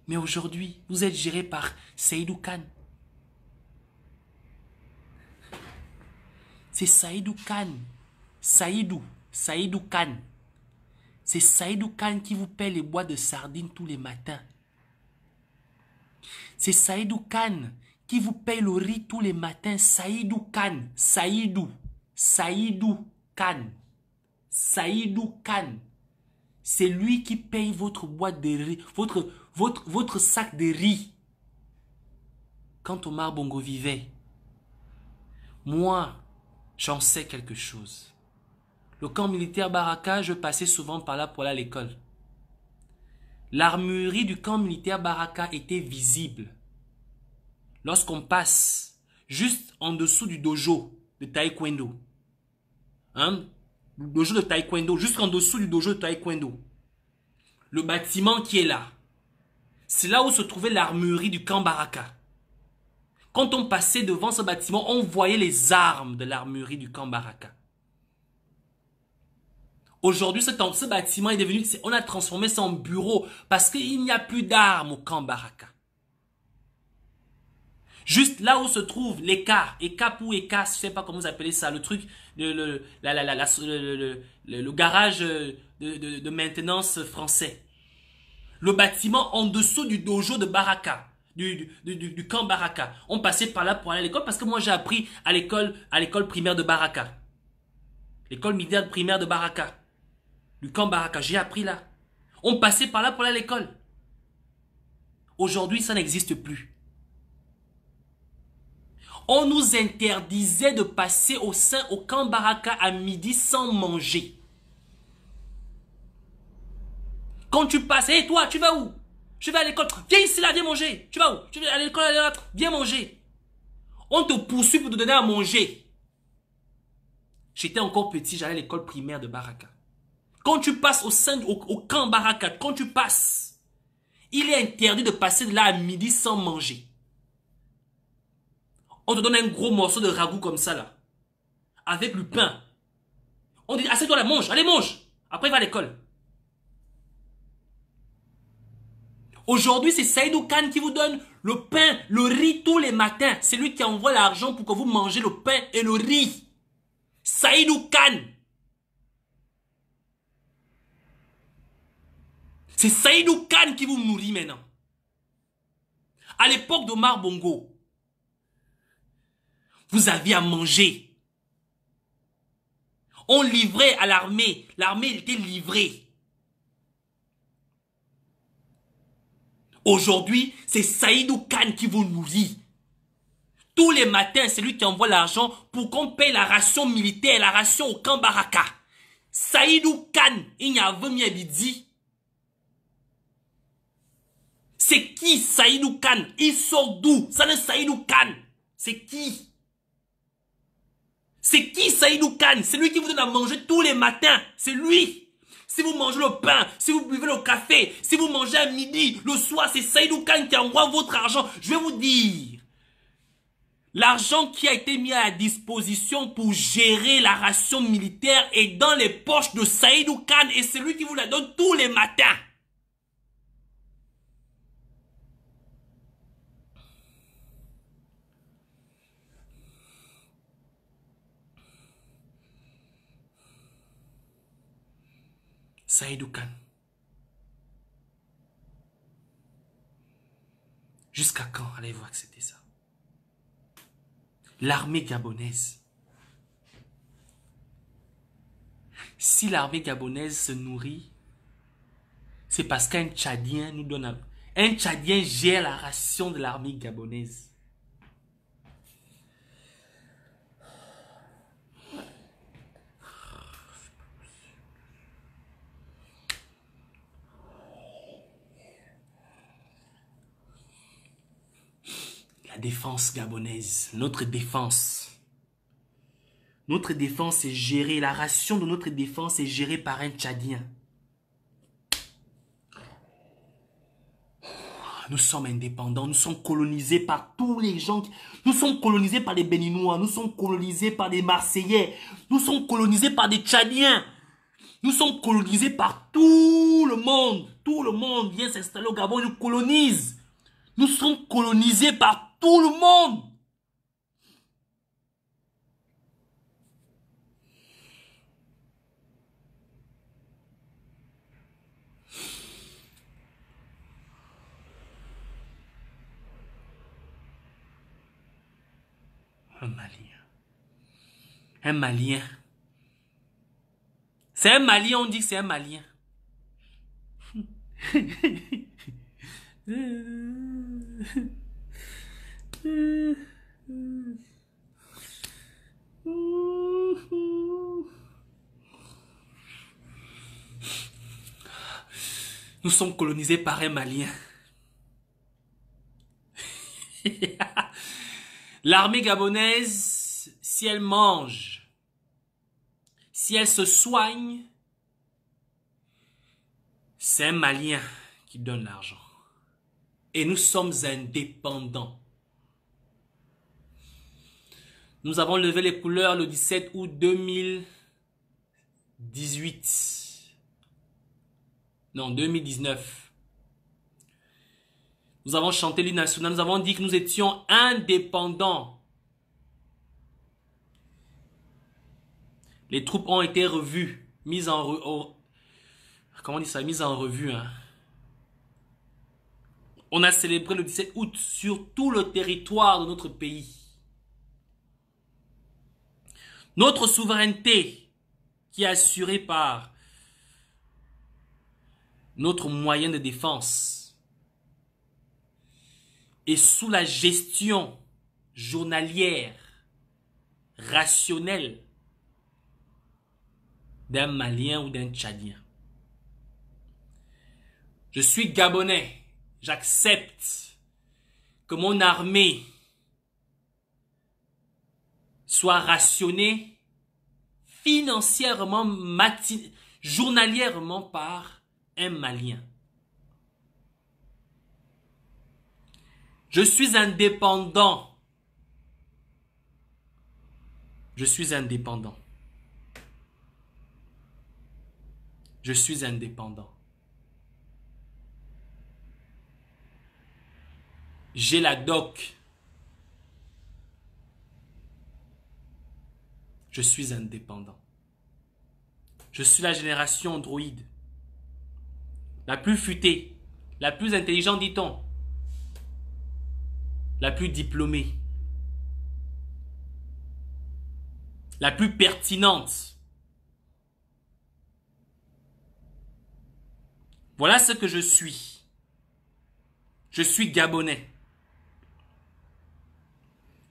Mais aujourd'hui, vous êtes géré par Seydou Khan. C'est Seydou Khan. Seydou Khan. C'est Seydou Khan qui vous paie les boîtes de sardines tous les matins. C'est Seydou Khan qui vous paye le riz tous les matins. Seydou Khan. Seydou Khan. Seydou Khan. C'est lui qui paye votre boîte de riz, votre sac de riz. Quand Omar Bongo vivait, moi, j'en sais quelque chose. Le camp militaire Baraka, je passais souvent par là pour aller à l'école. L'armurerie du camp militaire Baraka était visible. Lorsqu'on passe juste en dessous du dojo de taekwondo. Hein? Le dojo de taekwondo, juste en dessous du dojo de taekwondo. Le bâtiment qui est là. C'est là où se trouvait l'armurerie du camp Baraka. Quand on passait devant ce bâtiment, on voyait les armes de l'armurerie du camp Baraka. Aujourd'hui, ce bâtiment est devenu, on a transformé ça en bureau parce qu'il n'y a plus d'armes au camp Baraka. Juste là où se trouve l'ECA, ECA ou ECA, je ne sais pas comment vous appelez ça, le truc, le garage de maintenance français. Le bâtiment en dessous du dojo de Baraka, du camp Baraka. On passait par là pour aller à l'école parce que moi j'ai appris à l'école primaire de Baraka. L'école militaire primaire de Baraka. Du camp Baraka, j'ai appris là. On passait par là pour aller à l'école. Aujourd'hui, ça n'existe plus. On nous interdisait de passer au camp Baraka à midi sans manger. Quand tu passes, hé toi, tu vas où? Je vais à l'école. Viens ici là, viens manger. Tu vas où? Tu vas à l'école, viens manger. On te poursuit pour te donner à manger. J'étais encore petit, j'allais à l'école primaire de Baraka. Quand tu passes au camp Baraka, quand tu passes, il est interdit de passer de là à midi sans manger. On te donne un gros morceau de ragoût comme ça là. Avec le pain. On dit, assieds-toi là, mange, allez mange. Après va à l'école. Aujourd'hui, c'est Saïdou Kane qui vous donne le pain, le riz tous les matins. C'est lui qui envoie l'argent pour que vous mangez le pain et le riz. Saïdou Kane. C'est Saïdou Kane qui vous nourrit maintenant. À l'époque d'Omar Bongo, vous aviez à manger. On livrait à l'armée. L'armée était livrée. Aujourd'hui, c'est Saïdou Kane qui vous nourrit. Tous les matins, c'est lui qui envoie l'argent pour qu'on paye la ration militaire, la ration au camp Baraka. Saïdou Kane, il n'y a pas midi. C'est qui Saïdou Kane? Il sort d'où? Ça n'est Saïdou Kane. C'est qui? C'est qui Saïdou Kane? C'est lui qui vous donne à manger tous les matins. C'est lui. Si vous mangez le pain, si vous buvez le café, si vous mangez à midi, le soir, c'est Saïdou Kane qui envoie votre argent. Je vais vous dire, l'argent qui a été mis à la disposition pour gérer la ration militaire est dans les poches de Saïdou Kane et c'est lui qui vous la donne tous les matins. Saïdou Kane. Jusqu'à quand allez-vous accepter ça? L'armée gabonaise. Si l'armée gabonaise se nourrit, c'est parce qu'un Tchadien nous donne... Un Tchadien gère la ration de l'armée gabonaise. La défense gabonaise, notre défense. Notre défense est gérée, la ration de notre défense est gérée par un Tchadien. Nous sommes indépendants, nous sommes colonisés par tous les gens. Nous sommes colonisés par les Béninois, nous sommes colonisés par des Marseillais, nous sommes colonisés par des Tchadiens. Nous sommes colonisés par tout le monde. Tout le monde vient s'installer au Gabon et nous colonise. Nous sommes colonisés par tout le monde. Un Malien. Un Malien. C'est un Malien, on dit que c'est un Malien. Nous sommes colonisés par un Malien. L'armée gabonaise, si elle mange, si elle se soigne, c'est un Malien qui donne l'argent. Et nous sommes indépendants. Nous avons levé les couleurs le 17 août 2018. Non, 2019. Nous avons chanté l'hymne national. Nous avons dit que nous étions indépendants. Les troupes ont été revues, mises en comment on dit ça, mises en revue. Hein. On a célébré le 17 août sur tout le territoire de notre pays. Notre souveraineté qui est assurée par notre moyen de défense et sous la gestion journalière, rationnelle d'un Malien ou d'un Tchadien. Je suis Gabonais. J'accepte que mon armée soit rationnée financièrement, journalièrement par un Malien. Je suis indépendant. Je suis indépendant. Je suis indépendant. J'ai la doc. Je suis indépendant. Je suis la génération Android. La plus futée. La plus intelligente, dit-on. La plus diplômée. La plus pertinente. Voilà ce que je suis. Je suis Gabonais.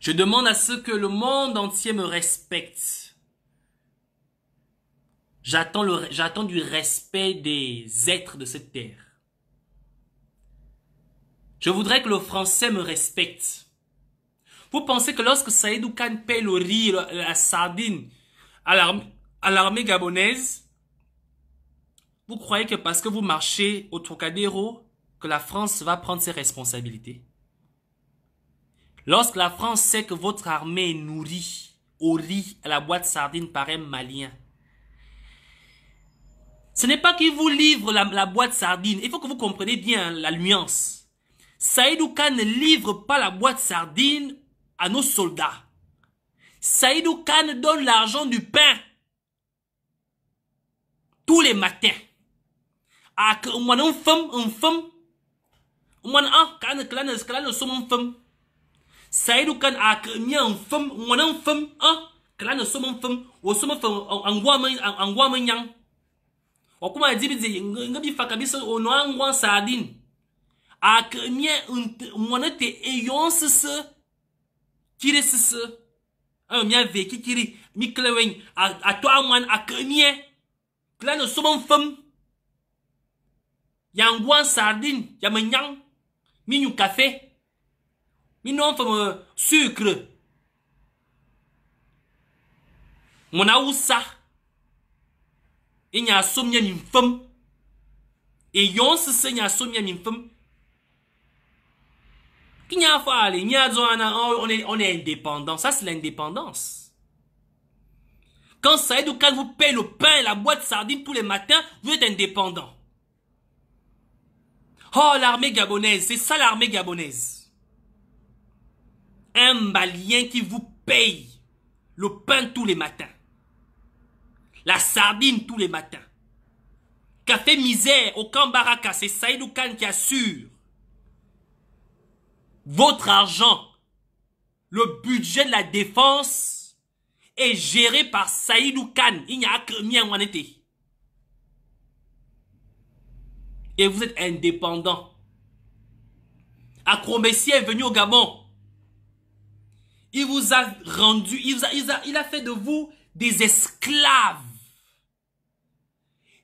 Je demande à ce que le monde entier me respecte. J'attends du respect des êtres de cette terre. Je voudrais que le français me respecte. Vous pensez que lorsque Saïdou Khan paie le riz, la sardine à l'armée gabonaise, vous croyez que parce que vous marchez au Trocadéro, que la France va prendre ses responsabilités? Lorsque la France sait que votre armée est nourrie au riz à la boîte sardine par un Malien, ce n'est pas qu'il vous livre la boîte sardine. Il faut que vous compreniez bien la nuance. Saïdou Khan ne livre pas la boîte sardine à nos soldats. Saïdou Khan donne l'argent du pain tous les matins. Saïdou Khan a mis un femme, mon femme, que là ne sommes un femme, ou sommes en guamen yang. Ou comment a dit, ngabi fakabis au noir en sardine. A mis un monete ayons ce, qui est ce, un mien vécu qui rit, mi clewen, à toi, moi, a mis, que là ne sommes un femme. Yang guan sardine, yang, mi nou café. Mi non femme sucre. Mon aoussa. Il y a somnia min femme. Et yon se y a somnia min femme. Qui n'y a pas allé, on est indépendant. Ça c'est l'indépendance. Quand Saïdou Khan vous paye le pain et la boîte de sardines tous les matins, vous êtes indépendant. Oh, l'armée gabonaise, c'est ça l'armée gabonaise. Un Malien qui vous paye le pain tous les matins. La sardine tous les matins. Café misère au camp Baraka, c'est Saïdou Khan qui assure. Votre argent, le budget de la défense est géré par Saïdou Khan. Il n'y a que mien en été. Et vous êtes indépendant. Akromessi est venu au Gabon. Il vous a rendu, il a fait de vous des esclaves.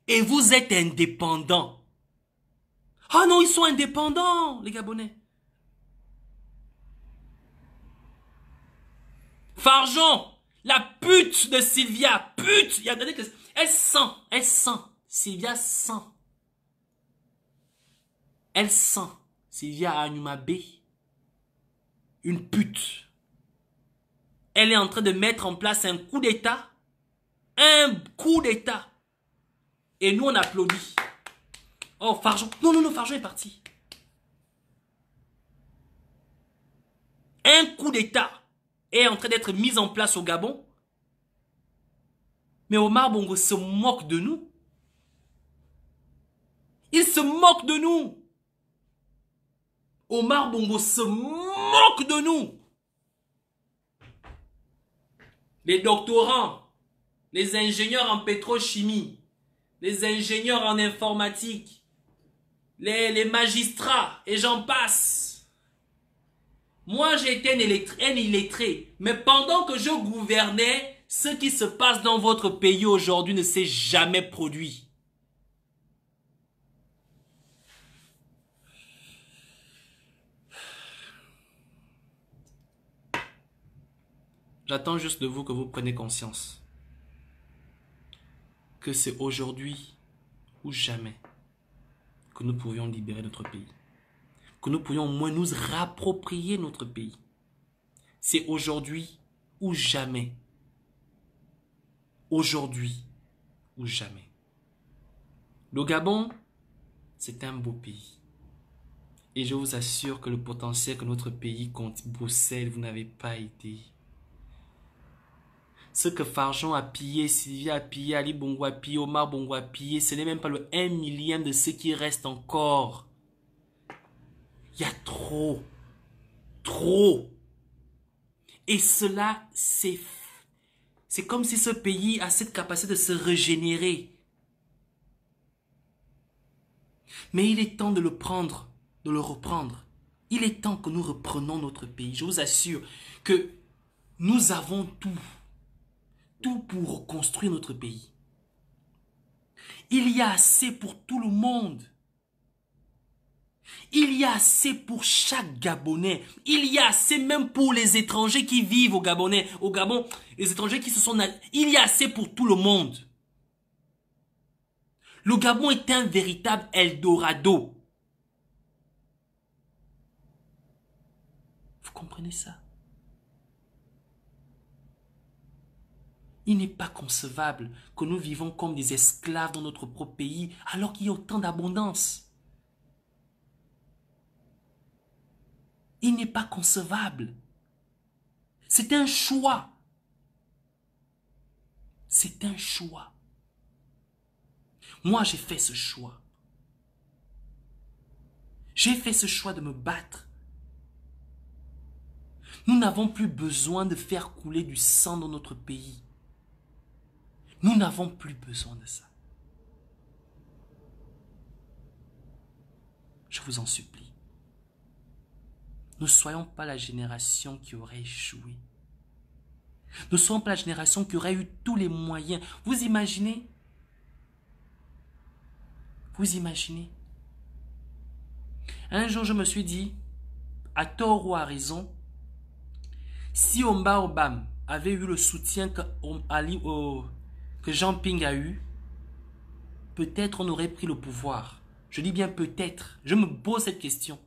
Et vous êtes indépendants. Ah non, ils sont indépendants, les Gabonais. Farjon, la pute de Sylvia, pute, elle sent, Sylvia sent. Elle sent, Sylvia Anumabé, une pute. Elle est en train de mettre en place un coup d'État. Un coup d'État. Et nous, on applaudit. Oh, Farjon. Non, Farjon est parti. Un coup d'État est en train d'être mis en place au Gabon. Mais Omar Bongo se moque de nous. Il se moque de nous. Omar Bongo se moque de nous. Les doctorants, les ingénieurs en pétrochimie, les ingénieurs en informatique, les magistrats, et j'en passe. Moi, j'ai été un illettré. Mais pendant que je gouvernais, ce qui se passe dans votre pays aujourd'hui ne s'est jamais produit. J'attends juste de vous que vous preniez conscience que c'est aujourd'hui ou jamais que nous pourrions libérer notre pays. Que nous pourrions au moins nous réapproprier notre pays. C'est aujourd'hui ou jamais. Aujourd'hui ou jamais. Le Gabon, c'est un beau pays. Et je vous assure que le potentiel que notre pays possède, vous n'avez pas idée. Ce que Farjon a pillé, Sylvia a pillé, Ali Bongo a pillé, Omar Bongo a pillé, ce n'est même pas le 1 millième de ce qui reste encore. Il y a trop. Trop. Et cela, c'est comme si ce pays a cette capacité de se régénérer. Mais il est temps de le prendre, de le reprendre. Il est temps que nous reprenions notre pays. Je vous assure que nous avons tout. Tout pour reconstruire notre pays. Il y a assez pour tout le monde. Il y a assez pour chaque Gabonais. Il y a assez même pour les étrangers qui vivent au Gabon, les étrangers qui se sont... Il y a assez pour tout le monde. Le Gabon est un véritable Eldorado. Vous comprenez ça? Il n'est pas concevable que nous vivons comme des esclaves dans notre propre pays alors qu'il y a autant d'abondance. Il n'est pas concevable. C'est un choix. C'est un choix. Moi, j'ai fait ce choix. J'ai fait ce choix de me battre. Nous n'avons plus besoin de faire couler du sang dans notre pays. Nous n'avons plus besoin de ça. Je vous en supplie. Ne soyons pas la génération qui aurait échoué. Ne soyons pas la génération qui aurait eu tous les moyens. Vous imaginez? Vous imaginez? Un jour, je me suis dit, à tort ou à raison, si Omba Obam avait eu le soutien que Jean Ping a eu, peut-être on aurait pris le pouvoir. Je dis bien peut-être. Je me pose cette question.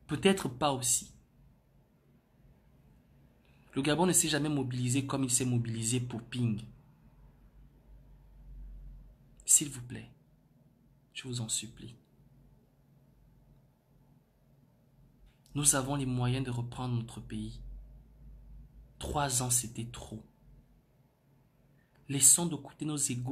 Peut-être pas aussi. Le Gabon ne s'est jamais mobilisé comme il s'est mobilisé pour Ping. S'il vous plaît, je vous en supplie. Nous avons les moyens de reprendre notre pays. 3 ans, c'était trop. Laissons de côté nos égos.